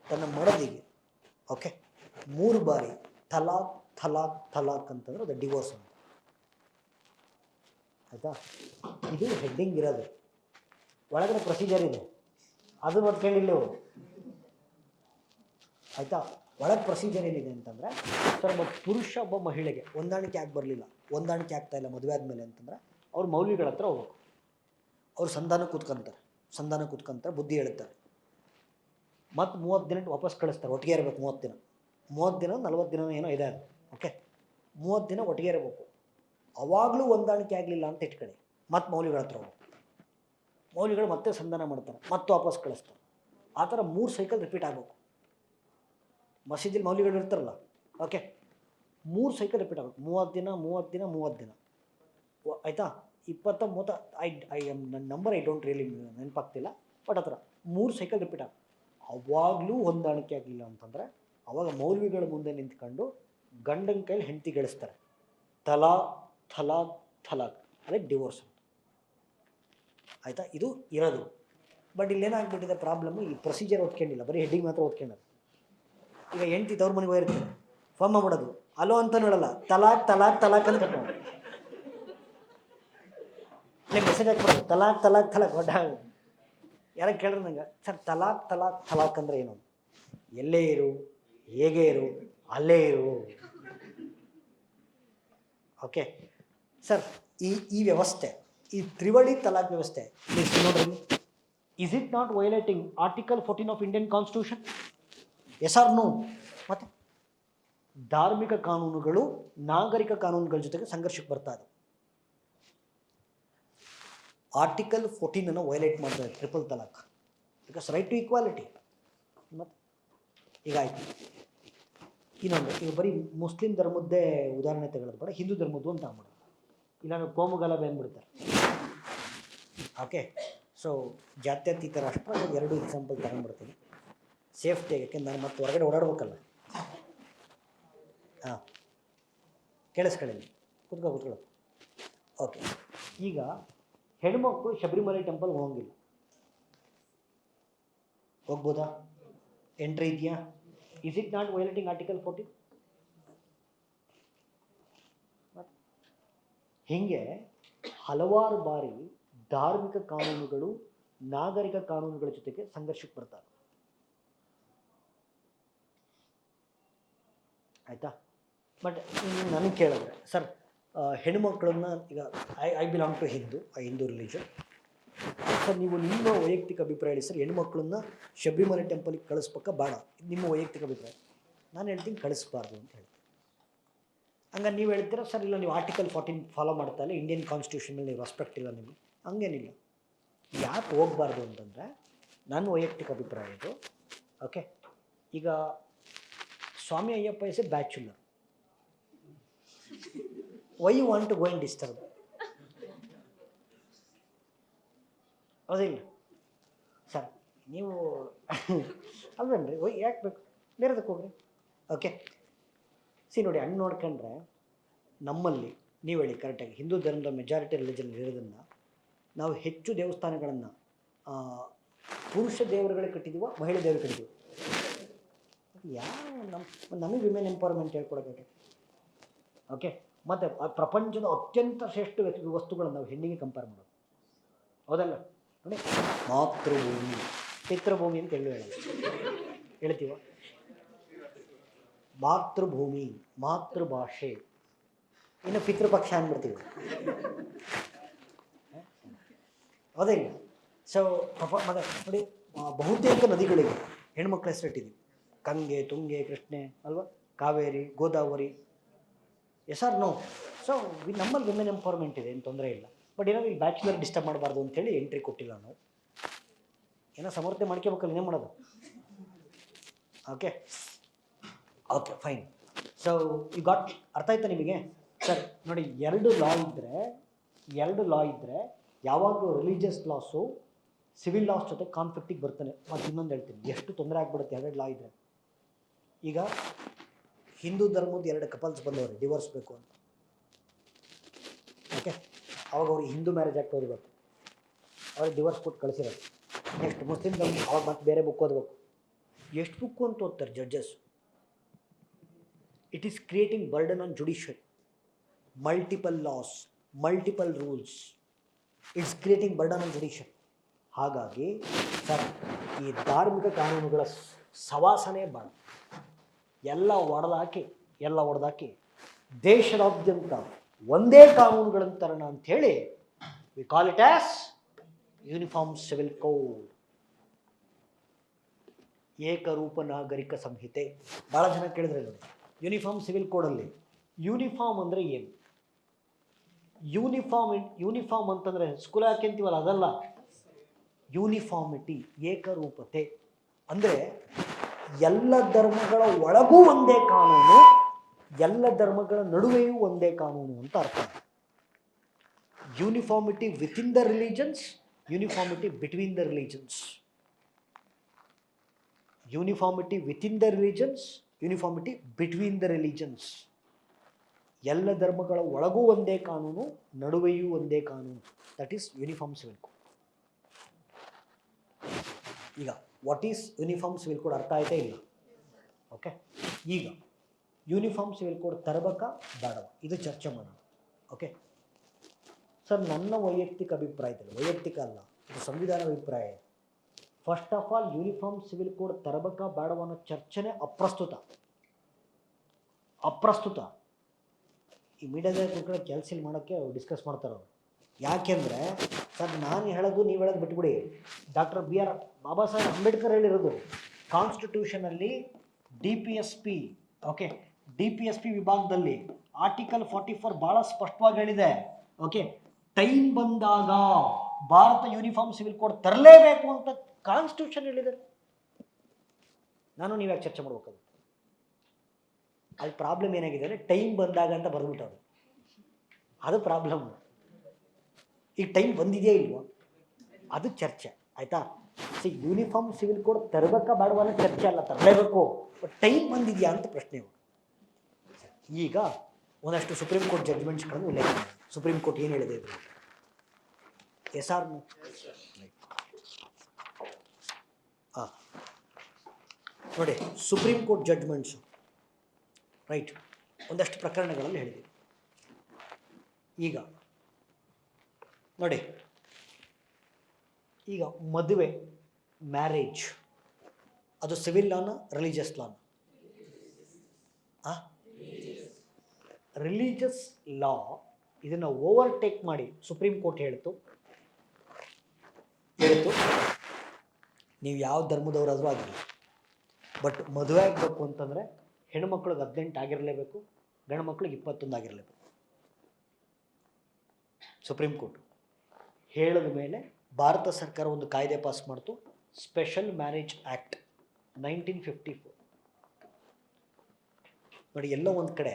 ತನ್ನ ಮಡದಿಗೆ, ಓಕೆ, 3 ಬಾರಿ ತಲಾಕ್ ಅಂತಂದ್ರೆ ಅದು ಡಿವೋರ್ಸ್ ಅಂತ. ಆಯಿತಾ? ಇದು ಹೆಡ್ಡಿಂಗ್ ಇರೋದು, ಒಳಗಡೆ ಪ್ರೊಸೀಜರ್ ಇದೆ, ಅದು ಓದ್ಕೊಂಡಿಲ್ಲ. ಆಯಿತಾ? ಒಳಗೆ ಪ್ರೊಸೀಜರ್ ಏನಿದೆ ಅಂತಂದರೆ ಸರ್, ಒಬ್ಬ ಪುರುಷ ಒಬ್ಬ ಮಹಿಳೆಗೆ ಹೊಂದಾಣಿಕೆ ಆಗ್ತಾ ಇಲ್ಲ ಮದುವೆ ಆದಮೇಲೆ ಅಂತಂದರೆ ಅವ್ರು ಮೌಲ್ವಿಗಳ ಹತ್ರ ಹೋಗ್ಬೇಕು. ಅವ್ರು ಸಂಧಾನ ಕೂತ್ಕೊಂತಾರೆ, ಬುದ್ಧಿ ಹೇಳ್ತಾರೆ, ಮತ್ತು 30 ದಿನ ವಾಪಸ್ ಕಳಿಸ್ತಾರೆ. ಒಟ್ಟಿಗೆ ಇರಬೇಕು 30 ದಿನ, 40 ದಿನ ಏನೋ ಇದೆ ಅದು. ಓಕೆ, 30 ದಿನ ಒಟ್ಟಿಗೆ ಇರಬೇಕು. ಅವಾಗಲೂ ಹೊಂದಾಣಿಕೆ ಆಗಲಿಲ್ಲ ಅಂತ ಇಟ್ಕೊಳ್ಳಿ, ಮತ್ತು ಮೌಲ್ವಿಗಳ ಹತ್ರ ಹೋಗ್ಬೇಕು. ಮೌಲ್ವಿಗಳು ಮತ್ತೆ ಸಂಧಾನ ಮಾಡ್ತಾರೆ, ಮತ್ತೆ ವಾಪಸ್ ಕಳಿಸ್ತಾರೆ. ಆ ಥರ 3 ಸೈಕಲ್ ರಿಪೀಟ್ ಆಗಬೇಕು. ಮಸೀದಿಲಿ ಮೌಲ್ವಿಗಳು ಇರ್ತಾರಲ್ಲ, ಓಕೆ, 3 ಸೈಕಲ್ ರಿಪೀಟ್ ಆಗಬೇಕು. 30 ದಿನ. ಆಯಿತಾ? 20 ನನ್ನ ನಂಬರ್ ಐ ಡೋಂಟ್ ರಿಯಲಿ ನೆನಪಾಗ್ತಿಲ್ಲ, ಬಟ್ ಆ ಥರ 3 ಸೈಕಲ್ ರಿಪೀಟ್ ಆಗ. ಅವಾಗಲೂ ಹೊಂದಾಣಿಕೆ ಆಗಲಿಲ್ಲ ಅಂತಂದರೆ ಅವಾಗ ಮೌಲ್ವಿಗಳ ಮುಂದೆ ನಿಂತ್ಕೊಂಡು ಗಂಡನ ಕೈಲಿ ಹೆಂಡತಿ ಗಳಿಸ್ತಾರೆ. ತಲಾಕ್ ಅದೇ ಡಿವೋರ್ಸ್ ಅಂತ. ಆಯಿತಾ? ಇದು ಇರೋದು. ಬಟ್ ಇಲ್ಲೇನಾಗ್ಬಿಟ್ಟಿದೆ ಪ್ರಾಬ್ಲಮ್ಮು, ಈ ಪ್ರೊಸೀಜರ್ ಓದ್ಕೊಂಡಿಲ್ಲ, ಬರೀ ಹೆಡ್ಡಿಂಗ್ ಮಾತ್ರ ಓದ್ಕೊಂಡರು. ಈಗ ಹೆಂಡತಿ ತವ್ರ ಮನೆಗೆ ಹೋಗಿರ್ತಾರೆ, ಫೋನ್ ಮಾಡ್ಬಿಡೋದು, ಅಲೋ ಅಂತ ನೋಡಲ್ಲ, ತಲಾಕ್ ಅಂತ ಕಟ್ಕೊಂಡು ಮೆಸೇಜ್ ಹಾಕ್ಬಿಡೋದು, ತಲಾಕ್ ಒಡ್ಡ. ಯಾರು ಕೇಳಿದ್ರೆ ನಂಗೆ, ಸರ್ ತಲಾಕ್ ಅಂದರೆ ಏನು? ಎಲ್ಲೇ ಇರು, ಹೇಗೆ ಇರು, ಅಲ್ಲೇ ಇರು. ಓಕೆ ಸರ್, ಈ ವ್ಯವಸ್ಥೆ, ಈ ತ್ರಿವಳಿ ತಲಾಕ್ ವ್ಯವಸ್ಥೆ ನೋಡ್ರಿ, is it not violating article 14 of Indian constitution? Yes or no? ಮತ್ತು ಧಾರ್ಮಿಕ ಕಾನೂನುಗಳು ನಾಗರಿಕ ಕಾನೂನುಗಳ ಜೊತೆಗೆ ಸಂಘರ್ಷಕ್ಕೆ ಬರ್ತಾ ಇದೆ. ಆರ್ಟಿಕಲ್ 14 ವೈಲೇಟ್ ಮಾಡ್ತಾರೆ triple talaq, because right to equality. ಮತ್ತು ಈಗ ಆಯಿತು, ಇನ್ನೊಂದು, ಈಗ ಬರೀ ಮುಸ್ಲಿಂ ಧರ್ಮದ್ದೇ ಉದಾಹರಣೆ ತೆಗೆದು ಬೇಡ, ಹಿಂದೂ ಧರ್ಮದ್ದು ಅಂತ ಆಗ್ಬಿಡೋದು, ಇಲ್ಲ ಕೋಮುಗಲಭೆ ಅಂದ್ಬಿಡ್ತಾರೆ. ಓಕೆ, ಸೊ ಜಾತ್ಯತೀತ ರಾಷ್ಟ್ರ 2 ಎಕ್ಸಾಂಪಲ್ ತಗೊಂಡ್ಬಿಡ್ತೀನಿ ಸೇಫ್ಟಿ, ಯಾಕೆಂದ್ರೆ ನಾನು ಮತ್ತೆ ಹೊರಗಡೆ ಓಡಾಡ್ಬೇಕಲ್ಲ. ಹಾಂ, ಕೇಳಿಸ್ಕೊಳ್ಳಿ, ಕೂತ್ಕೊಳ್ಳೋ. ಓಕೆ, ಈಗ ಹೆಣ್ಮಕ್ಳು ಶಬರಿಮಲೆ ಟೆಂಪಲ್ಗೆ ಹೋಗಂಗಿಲ್ಲ, ಹೋಗ್ಬೋದಾ? ಎಂಟ್ರಿ ಇದೆಯಾ? Is it not violating article 14? ಹೀಗೆ ಹಲವಾರು ಬಾರಿ ಧಾರ್ಮಿಕ ಕಾನೂನುಗಳು ನಾಗರಿಕ ಕಾನೂನುಗಳ ಜೊತೆಗೆ ಸಂಘರ್ಷಕ್ಕೆ ಬರ್ತಾರೆ. ಆಯಿತಾ? ಬಟ್ ನನಗೆ ಕೇಳಿದ್ರೆ ಸರ್, ಹೆಣ್ಮಕ್ಳನ್ನ ಈಗ I belong to Hindu religion. ಸರ್, ನೀವು ನಿಮ್ಮ ವೈಯಕ್ತಿಕ ಅಭಿಪ್ರಾಯ ಹೇಳಿ ಸರ್, ಹೆಣ್ಮಕ್ಳನ್ನ ಶಬರಿಮಲೆ ಟೆಂಪಲ್ಗೆ ಕಳಿಸ್ಬೇಕಾ ಬೇಡ? ನಿಮ್ಮ ವೈಯಕ್ತಿಕ ಅಭಿಪ್ರಾಯ. ನಾನು ಹೇಳ್ತೀನಿ ಕಳಿಸ್ಬಾರ್ದು ಅಂತ ಹೇಳ್ತೀನಿ. ಹಂಗೆ ನೀವು ಹೇಳ್ತೀರಾ ಸರ್, ಇಲ್ಲ ನೀವು ಆರ್ಟಿಕಲ್ 14 ಫಾಲೋ ಮಾಡ್ತಾ ಇಲ್ಲ, ಇಂಡಿಯನ್ ಕಾನ್ಸ್ಟಿಟ್ಯೂಷನಲ್ಲಿ ನೀವು ರೆಸ್ಪೆಕ್ಟ್ ಇಲ್ಲ ನಿಮಗೆ. ಹಂಗೇನಿಲ್ಲ. ಯಾಕೆ ಹೋಗಬಾರ್ದು ಅಂತಂದರೆ ನನ್ನ ವೈಯಕ್ತಿಕ ಅಭಿಪ್ರಾಯ ಇದು. ಓಕೆ, ಈಗ Swami Ayyappa is a bachelor. Why you want to go and disturb? ಹೌದಿಲ್ಲ ಸರ್? ನೀವು ಅಲ್ವೇನ್ರಿ? ವೈ ಯಾಕೆ ಬೇಕು? ಬೇರೆದಕ್ಕೆ ಹೋಗ್ರಿ. ಓಕೆ, ನೋಡಿ, ಹಂಗೆ ನೋಡ್ಕೊಂಡ್ರೆ ನಮ್ಮಲ್ಲಿ ನೀವು ಹೇಳಿ ಕರೆಕ್ಟಾಗಿ ಹಿಂದೂ ಧರ್ಮದ ಮೆಜಾರಿಟಿ ರಿಲಿಜನ್ ಇರೋದನ್ನು ನಾವು ಹೆಚ್ಚು ದೇವಸ್ಥಾನಗಳನ್ನು ಪುರುಷ ದೇವರುಗಳಿಗೆ ಕಟ್ಟಿದ್ದೀವ, ಮಹಿಳೆ ದೇವರು ಕಟ್ಟಿದ್ದೀವಿ? ನಮಗೆ ವಿಮೆನ್ ಎಂಪವರ್ಮೆಂಟ್ ಹೇಳ್ಕೊಡಬೇಕು. ಓಕೆ, ಮತ್ತು ಪ್ರಪಂಚದ ಅತ್ಯಂತ ಶ್ರೇಷ್ಠ ವಸ್ತುಗಳನ್ನು ನಾವು ಹೆಣ್ಣಿಗೆ ಕಂಪೇರ್ ಮಾಡೋದು, ಹೌದಲ್ಲ? ನೋಡಿ, ಮಾತೃಭೂಮಿ, ಪಿತೃಭೂಮಿ ಅಂತ ಹೇಳ್ತೀವ. ಮಾತೃಭೂಮಿ, ಮಾತೃಭಾಷೆ, ಇನ್ನು ಪಿತೃಪಕ್ಷ ಅಂದ್ಬಿಡ್ತೀವಿ, ಹೌದೇ ಇಲ್ಲ? ಸೊ ಮತ್ತೆ ನೋಡಿ, ಬಹುತೇಕ ನದಿಗಳಿಗೆ ಹೆಣ್ಮಕ್ಳ ಹೆಸರಿಟ್ಟಿದ್ದೀವಿ. ಗಂಗೆ, ತುಂಗೆ, ಕೃಷ್ಣೆ ಅಲ್ವಾ, Kaveri, Godavari. Yes or no? So ನಮ್ಮಲ್ಲಿ ವಿಮೆನ್ ಎಂಪವರ್ಮೆಂಟ್ ಇದೆ, ಏನು ತೊಂದರೆ ಇಲ್ಲ. ಬಟ್ ಏನೋ ಇಲ್ಲಿ ಬ್ಯಾಚುಲರ್ ಡಿಸ್ಟರ್ಬ್ ಮಾಡಬಾರ್ದು ಅಂತೇಳಿ ಎಂಟ್ರಿ ಕೊಟ್ಟಿಲ್ಲ ನಾವು. ಏನೋ ಸಮರ್ಥನೆ ಮಾಡ್ಕೋಬೇಕಲ್ಲ, ಏನೇ ಮಾಡೋದು? Okay okay fine. So you got, ಅರ್ಥ ಆಯ್ತಾ ನಿಮಗೆ? ಸರ್ ನೋಡಿ, ಎರಡು ಲಾ ಇದ್ದರೆ ಯಾವಾಗಲೂ ರಿಲಿಜಿಯಸ್ ಲಾಸು ಸಿವಿಲ್ ಲಾಸ್ ಜೊತೆ ಕಾನ್ಫ್ಲಿಕ್ಟಿಗೆ ಬರ್ತಾನೆ. ಮತ್ತು ಇನ್ನೊಂದು ಹೇಳ್ತೀನಿ, ಎಷ್ಟು ತೊಂದರೆ ಆಗ್ಬಿಡುತ್ತೆ ಎರಡು ಲಾ ಇದ್ದರೆ. ಈಗ ಹಿಂದೂ ಧರ್ಮದ ಎರಡು ಕಪಲ್ಸ್ ಬಂದವ್ರೆ ಡಿವೋರ್ಸ್ ಬೇಕು ಅಂತ. ಓಕೆ, ಅವಾಗ ಅವ್ರಿಗೆ ಹಿಂದೂ ಮ್ಯಾರೇಜ್ ಆ್ಯಕ್ಟ್ ಓದಬೇಕು, ಅವ್ರಿಗೆ ಡಿವೋರ್ಸ್ ಕೊಟ್ಟು ಕಳಿಸಿರೋದು. ನೆಕ್ಸ್ಟ್ ಮುಸ್ಲಿಮ್ ಧರ್ಮ, ಅವಾಗ ಮತ್ತೆ ಬೇರೆ ಬುಕ್ ಓದಬೇಕು. ಎಷ್ಟು ಬುಕ್ಕು ಅಂತ ಓದ್ತಾರೆ judges? It is creating burden on judiciary. Multiple loss, multiple rules, it's creating burden on judiciary. ಹಾಗಾಗಿ ಸರ್, ಈ ಧಾರ್ಮಿಕ ಕಾನೂನುಗಳ ಸವಾಸನೆ ಬೇಡ. ಎಲ್ಲ ಒಡೆದಾಕಿ ದೇಶದಾದ್ಯಂತ ಒಂದೇ ಕಾನೂನುಗಳನ್ನು ತರೋಣ ಅಂಥೇಳಿ we call it as uniform civil code, ಏಕರೂಪ ನಾಗರಿಕ ಸಂಹಿತೆ. ಭಾಳ ಜನ ಕೇಳಿದ್ರೆ ನೋಡಿ, ಯೂನಿಫಾರ್ಮ್ ಸಿವಿಲ್ ಕೋಡಲ್ಲಿ ಯೂನಿಫಾರ್ಮ್ ಅಂದರೆ ಏನು? ಯೂನಿಫಾರ್ಮ್ ಅಂತಂದರೆ ಸ್ಕೂಲ್ ಹಾಕ್ಯಂತೀವಲ್ಲ, ಅದಲ್ಲ. ಯೂನಿಫಾರ್ಮಿಟಿ, ಏಕರೂಪತೆ ಅಂದರೆ ಎಲ್ಲ ಧರ್ಮಗಳ ಒಳಗೂ ಒಂದೇ ಕಾನೂನು, ಎಲ್ಲ ಧರ್ಮಗಳ ನಡುವೆಯೂ ಒಂದೇ ಕಾನೂನು ಅಂತ ಅರ್ಥ. Uniformity within the religions, uniformity between the religions. Uniformity within the religions, uniformity between the religions. ಎಲ್ಲ ಧರ್ಮಗಳ ಒಳಗೂ ಒಂದೇ ಕಾನೂನು, ನಡುವೆಯೂ ಒಂದೇ ಕಾನೂನು. That is uniform civil code. ಈಗ what is uniform civil code ಅರ್ಥ ಆಯ್ತಾ ಇಲ್ಲ? ಓಕೆ, ಈಗ ಯೂನಿಫಾರ್ಮ್ ಸಿವಿಲ್ ಕೋಡ್ ತರಬೇಕಾ ಬೇಡವಾ, ಇದು ಚರ್ಚೆ ಮಾಡೋಣ. ಓಕೆ ಸರ್, ನನ್ನ ವೈಯಕ್ತಿಕ ಅಭಿಪ್ರಾಯದಲ್ಲಿ, ವೈಯಕ್ತಿಕ ಅಲ್ಲ, ಇದು ಸಂವಿಧಾನ ಅಭಿಪ್ರಾಯ. First of all, uniform civil code ತರಬೇಕಾ ಬೇಡವಾ ಅನ್ನೋ ಚರ್ಚೆನೇ ಅಪ್ರಸ್ತುತ. ಈ ಮೀಡಿಯಾದಲ್ಲಿ ಕುತ್ಕೊಳ್ಳೋ ಕೆಲಸ ಮಾಡೋಕ್ಕೆ ಡಿಸ್ಕಸ್ ಮಾಡ್ತಾರೆ ಅವರು. ಯಾಕೆಂದರೆ ಸರ್, ನಾನು ಹೇಳೋದು ನೀವು ಹೇಳೋದು ಬಿಟ್ಬಿಡಿ. ಡಾಕ್ಟರ್ ಬಾಬಾ ಸಾಹೇಬ್ ಅಂಬೇಡ್ಕರ್ ಹೇಳಿರೋದು, ಕಾನ್ಸ್ಟಿಟ್ಯೂಷನಲ್ಲಿ DPSP ವಿಭಾಗದಲ್ಲಿ ಆರ್ಟಿಕಲ್ 44 ಭಾಳ ಸ್ಪಷ್ಟವಾಗಿ ಹೇಳಿದೆ. ಓಕೆ, ಟೈಮ್ ಬಂದಾಗ ಭಾರತ ಯೂನಿಫಾರ್ಮ್ ಸಿವಿಲ್ ಕೋಡ್ ತರಲೇಬೇಕು ಅಂತ ಕಾನ್ಸ್ಟಿಟ್ಯೂಷನ್ ಹೇಳಿದ್ದಾರೆ. ನೀವು ಯಾಕೆ ಚರ್ಚೆ ಮಾಡ್ಬೇಕಾಗುತ್ತೆ? ಅಲ್ಲಿ ಪ್ರಾಬ್ಲಮ್ ಏನಾಗಿದೆ ಅಂದರೆ, ಟೈಮ್ ಬಂದಾಗ ಅಂತ ಬರೆದ್ಬಿಟ್ಟವ್ರು, ಅದು ಪ್ರಾಬ್ಲಮ್. ಈಗ ಟೈಮ್ ಬಂದಿದೆಯಾ ಇಲ್ವೋ ಅದು ಚರ್ಚೆ, ಆಯಿತಾ? ಯೂನಿಫಾರ್ಮ್ ಸಿವಿಲ್ ಕೋಡ್ ತರಬೇಕಾ ಬೇಡವಾ ಅನ್ನೋ ಚರ್ಚೆ ಅಲ್ಲ, ತರಲೇಬೇಕು. ಬಟ್ ಟೈಮ್ ಬಂದಿದೆಯಾ ಅಂತ ಪ್ರಶ್ನೆ. ಈಗ ಒಂದಷ್ಟು ಸುಪ್ರೀಂ ಕೋರ್ಟ್ ಜಡ್ಜ್ಮೆಂಟ್ಸ್ಗಳನ್ನು ಉಲ್ಲೇಖ ಮಾಡಿ. ಸುಪ್ರೀಂ ಕೋರ್ಟ್ ಏನು ಹೇಳಿದೆ ಇದ್ರು? ಎಸ್ ಆರ್ ಹಾಂ ನೋಡಿ, ಸುಪ್ರೀಂ ಕೋರ್ಟ್ ಜಡ್ಜ್ಮೆಂಟ್ಸು ರೈಟ್ ಒಂದಷ್ಟು ಪ್ರಕರಣಗಳಲ್ಲಿ ಹೇಳಿದೆ. ಈಗ ನೋಡಿ, ಈಗ ಮದುವೆ ಮ್ಯಾರೇಜ್ ಅದು ಸಿವಿಲ್ ಲಾನ ರಿಲಿಜಿಯಸ್ ಲಾನ? ರಿಲಿಜಿಯಸ್ ಲಾ ಇದನ್ನು ಓವರ್ಟೇಕ್ ಮಾಡಿ ಸುಪ್ರೀಂ ಕೋರ್ಟ್ ಹೇಳ್ತು ನೀವು ಯಾವ ಧರ್ಮದವರಾದರೂ ಆಗಿರಲಿ, ಬಟ್ ಮದುವೆ ಆಗಬೇಕು ಅಂತಂದರೆ ಹೆಣ್ಮಕ್ಳಿಗೆ 18 ಆಗಿರಲೇಬೇಕು, ಗಂಡು ಮಕ್ಳಿಗೆ 21 ಆಗಿರಲೇಬೇಕು. ಸುಪ್ರೀಂ ಕೋರ್ಟ್ ಹೇಳಿದ ಮೇಲೆ ಭಾರತ ಸರ್ಕಾರ ಒಂದು ಕಾಯ್ದೆ ಪಾಸ್ ಮಾಡ್ತು, ಸ್ಪೆಷಲ್ ಮ್ಯಾರೇಜ್ ಆ್ಯಕ್ಟ್ 1954. ನೋಡಿ, ಎಲ್ಲೋ ಒಂದು ಕಡೆ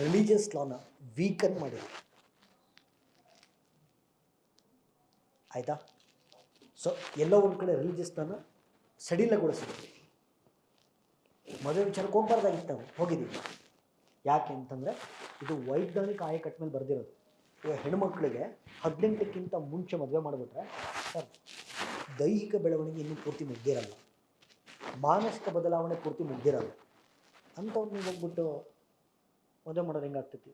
ರಿಲಿಜಿಯಸ್ ಲಾನ ವೀಕನ್ ಮಾಡಿದೆ. ಆಯಿತಾ? ಸೊ ಎಲ್ಲೋ ಒಂದು ಕಡೆ ರಿಲಿಜಿಯಸ್ ಲಾನ ಸಡಿಲಗೊಳಿಸಿದ್ವಿ. ಮದುವೆ ವಿಚಾರಕ್ಕೆ ಹೋಗ್ಬಾರ್ದಾಗಿತ್ತು, ನಾವು ಹೋಗಿದ್ದೀವಿ. ಯಾಕೆ ಅಂತಂದರೆ ಇದು ವೈಜ್ಞಾನಿಕ ಆಯಕಟ್ಟು ಮೇಲೆ ಬರೆದಿರೋದು. ಈಗ ಹೆಣ್ಮಕ್ಳಿಗೆ 18ಕ್ಕಿಂತ ಮುಂಚೆ ಮದುವೆ ಮಾಡಿಬಿಟ್ರೆ ಸರ್ ದೈಹಿಕ ಬೆಳವಣಿಗೆ ಇನ್ನೂ ಪೂರ್ತಿ ಮುಗ್ದಿರಲ್ಲ, ಮಾನಸಿಕ ಬದಲಾವಣೆ ಪೂರ್ತಿ ಮುಗ್ದಿರಲ್ಲ. ಅಂಥವ್ರು ನೀವು ಹೋಗ್ಬಿಟ್ಟು ಮದುವೆ ಮಾಡೋದು ಹೆಂಗಾಗ್ತೈತಿ?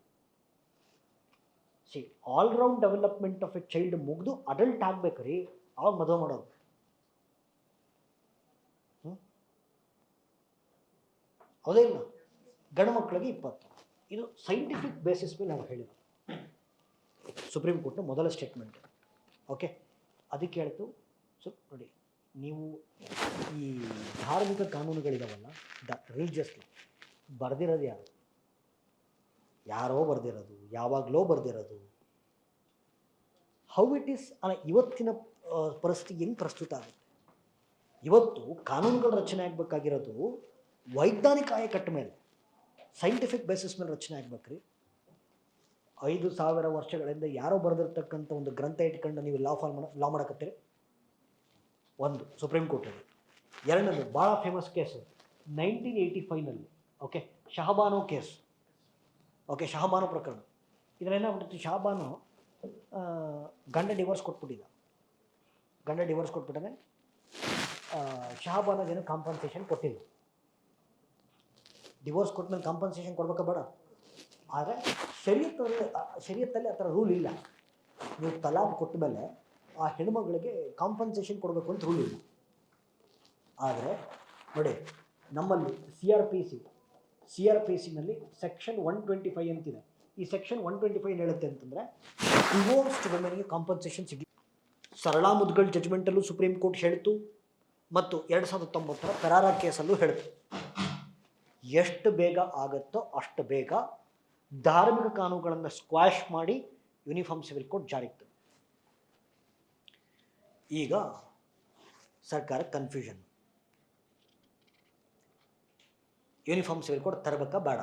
All round development of a child ಮುಗಿದು ಅಡಲ್ಟ್ ಆಗ್ಬೇಕು ರೀ, ಅವಾಗ ಮದುವೆ ಮಾಡೋದು. ಹೌದೇ ಇಲ್ಲ? ಗಂಡು ಮಕ್ಕಳಿಗೆ 20. ಇದು ಸೈಂಟಿಫಿಕ್ ಬೇಸಿಸ್ ಮೇಲೆ ನಾವು ಹೇಳಿದ್ದು ಸುಪ್ರೀಂ ಕೋರ್ಟ್ನ ಮೊದಲ ಸ್ಟೇಟ್ಮೆಂಟ್. ಓಕೆ, ಅದಕ್ಕೆ ಹೇಳ್ತು. ಸೊ ನೋಡಿ, ನೀವು ಈ ಧಾರ್ಮಿಕ ಕಾನೂನುಗಳಿದಾವಲ್ಲ, ರಿಲಿಜಿಯಸ್ ಲಾ ಬರೆದಿರೋದು ಯಾರೋ ಬರೆದಿರೋದು, ಯಾವಾಗಲೋ ಬರೆದಿರೋದು. ಹೌ ಇಟ್ ಈಸ್ ಇವತ್ತಿನ ಪರಿಸ್ಥಿತಿ ಹೆಂಗೆ ಪ್ರಸ್ತುತ ಆಗುತ್ತೆ? ಇವತ್ತು ಕಾನೂನುಗಳ ರಚನೆ ಆಗಬೇಕಾಗಿರೋದು ವೈಜ್ಞಾನಿಕ ಆಯಕಟ್ಟು ಮೇಲೆ, ಸೈಂಟಿಫಿಕ್ ಬೇಸಿಸ್ ಮೇಲೆ ರಚನೆ ಆಗ್ಬೇಕ್ರಿ. 5000 ವರ್ಷಗಳಿಂದ ಯಾರೋ ಬರೆದಿರ್ತಕ್ಕಂಥ ಒಂದು ಗ್ರಂಥ ಇಟ್ಕೊಂಡು ನೀವು ಲಾ ಮಾಡಕತ್ತೀರಿ. ಒಂದು ಸುಪ್ರೀಂ ಕೋರ್ಟಲ್ಲಿ. ಎರಡನೇದು ಭಾಳ ಫೇಮಸ್ ಕೇಸು 1985ನಲ್ಲಿ. Okay, Shah Bano case. Okay, Shah Bano ಪ್ರಕರಣ. ಇದರೇನಾಗ್ಬಿಟ್ಟಿತ್ತು, ಶಹಬಾನು ಗಂಡ ಡಿವೋರ್ಸ್ ಕೊಟ್ಬಿಟ್ಟಾನೆ. ಶಹಬಾನಗೇನು ಕಾಂಪನ್ಸೇಷನ್ ಕೊಟ್ಟಿಲ್ಲ. ಡಿವೋರ್ಸ್ ಕೊಟ್ಟಮೇಲೆ ಕಾಂಪನ್ಸೇಷನ್ ಕೊಡ್ಬೇಕಾ ಬೇಡ? ಆದರೆ ಶರೀಯತ್ತಲ್ಲಿ ಆ ಥರ ರೂಲ್ ಇಲ್ಲ. ನೀವು ತಲಾಖ್ ಕೊಟ್ಟ ಮೇಲೆ ಆ ಹೆಣ್ಮಗಳಿಗೆ ಕಾಂಪನ್ಸೇಷನ್ ಕೊಡಬೇಕು ಅಂತ ರೂಲ್ ಇಲ್ಲ. ಆದರೆ ನೋಡಿ, ನಮ್ಮಲ್ಲಿ ಸಿ ಆರ್ ಪಿ ಸಿನಲ್ಲಿ ಸೆಕ್ಷನ್ 125 ಅಂತಿದೆ. ಈ ಸೆಕ್ಷನ್ 125 ಏನು ಹೇಳುತ್ತೆ ಅಂತಂದರೆ, ಡಿವೋರ್ಸ್ಡ್ ವುಮೆನ್ಗೆ ಕಾಂಪನ್ಸೇಷನ್ ಸಿಗಲಿ. ಸರಳಾ ಮುದ್ಗಲ್ ಜಡ್ಜ್ಮೆಂಟಲ್ಲೂ ಸುಪ್ರೀಂ ಕೋರ್ಟ್ ಹೇಳಿತು, ಮತ್ತು 2019 ಪೆರಾರಾ ಕೇಸಲ್ಲೂ ಹೇಳಿತು. ಎಷ್ಟು ಬೇಗ ಆಗುತ್ತೋ ಅಷ್ಟು ಬೇಗ ಧಾರ್ಮಿಕ ಕಾನೂನುಗಳನ್ನು ಸ್ಕ್ವಾಶ್ ಮಾಡಿ ಯೂನಿಫಾರ್ಮ್ ಸಿವಿಲ್ ಕೋಡ್ ಜಾರಿಗೆ ತಂತು. ಈಗ ಸರ್ಕಾರ ಕನ್ಫ್ಯೂಷನ್, ಯೂನಿಫಾರ್ಮ್ ಸಿವಿಲ್ ಕೋಡ್ ತರಬೇಕಾ ಬೇಡ?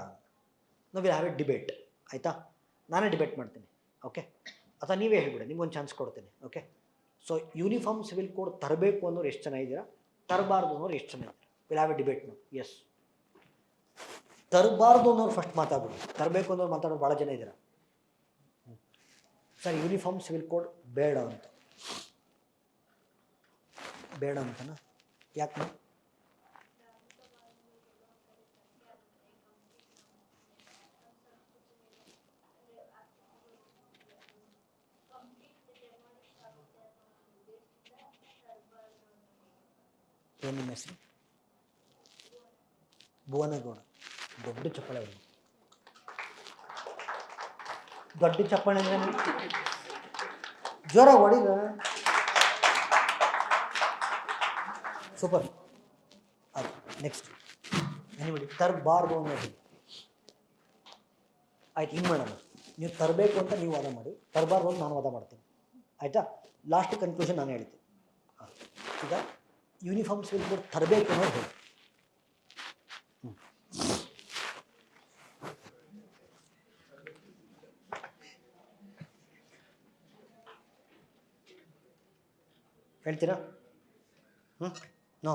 ನಾವು ವಿಲ್ ಹ್ಯಾವ್ ಎ ಡಿಬೇಟ್. ಆಯಿತಾ? ನಾನೇ ಡಿಬೇಟ್ ಮಾಡ್ತೀನಿ. ಓಕೆ, ಅಥವಾ ನೀವೇ ಹೇಳ್ಬಿಡಿ, ನಿಮ್ಗೊಂದು ಚಾನ್ಸ್ ಕೊಡ್ತೀನಿ. Okay, so uniform civil code ತರಬೇಕು ಅನ್ನೋರು ಎಷ್ಟು ಜನ ಇದ್ದೀರಾ, ತರಬಾರ್ದು ಅನ್ನೋರು ಎಷ್ಟು ಜನ ಇದ್ದೀರಾ? ವಿಲ್ ಹ್ಯಾವ್ ಎ ಡಿಬೇಟ್ ನಾವು. ಎಸ್, ತರಬಾರ್ದು ಅನ್ನೋರು ಫಸ್ಟ್ ಮಾತಾಡ್ಬಿಡಿ, ತರಬೇಕು ಅನ್ನೋರು ಮಾತಾಡೋರು ಭಾಳ ಜನ ಇದ್ದೀರಾ. ಸರ್ ಯೂನಿಫಾರ್ಮ್ ಸಿವಿಲ್ ಕೋಡ್ ಬೇಡ ಅಂತನಾ? ಯಾಕೆ? ಏನು ನಿಮ್ಮ ಹೆಸರು? ಭುವನಗೌಡ. ದೊಡ್ಡ ಚಪ್ಪಾಳೆ ಅವರು. ದೊಡ್ಡ ಚಪ್ಪಾಳೆ ಅಂದರೆ ಜ್ವರ ಹೊಡಿದ. ಸೂಪರ್. ಅದು ನೆಕ್ಸ್ಟ್ ನೋಡಿ, ತರಬಾರ್ದು ಅನ್ನೋದು ಆಯ್ತು. ಹಿಂಗೆ ಮಾಡೋಣ, ನೀವು ತರಬೇಕು ಅಂತ ನೀವು ವಾದ ಮಾಡಿ, ತರಬಾರ್ದು ಅಂತ ನಾನು ವಾದ ಮಾಡ್ತೀನಿ. ಆಯಿತಾ? ಲಾಸ್ಟ್ ಕನ್ಕ್ಲೂಷನ್ ನಾನು ಹೇಳ್ತೀನಿ. ಈಗ ಯೂನಿಫಾರ್ಮ್ ಸಿವಿಲ್ ಕೋಡ್ ತರಬೇಕು ಅನ್ನೋದು ಹೇಳಿ. ಹೇಳ್ತೀರಾ? ನೋ.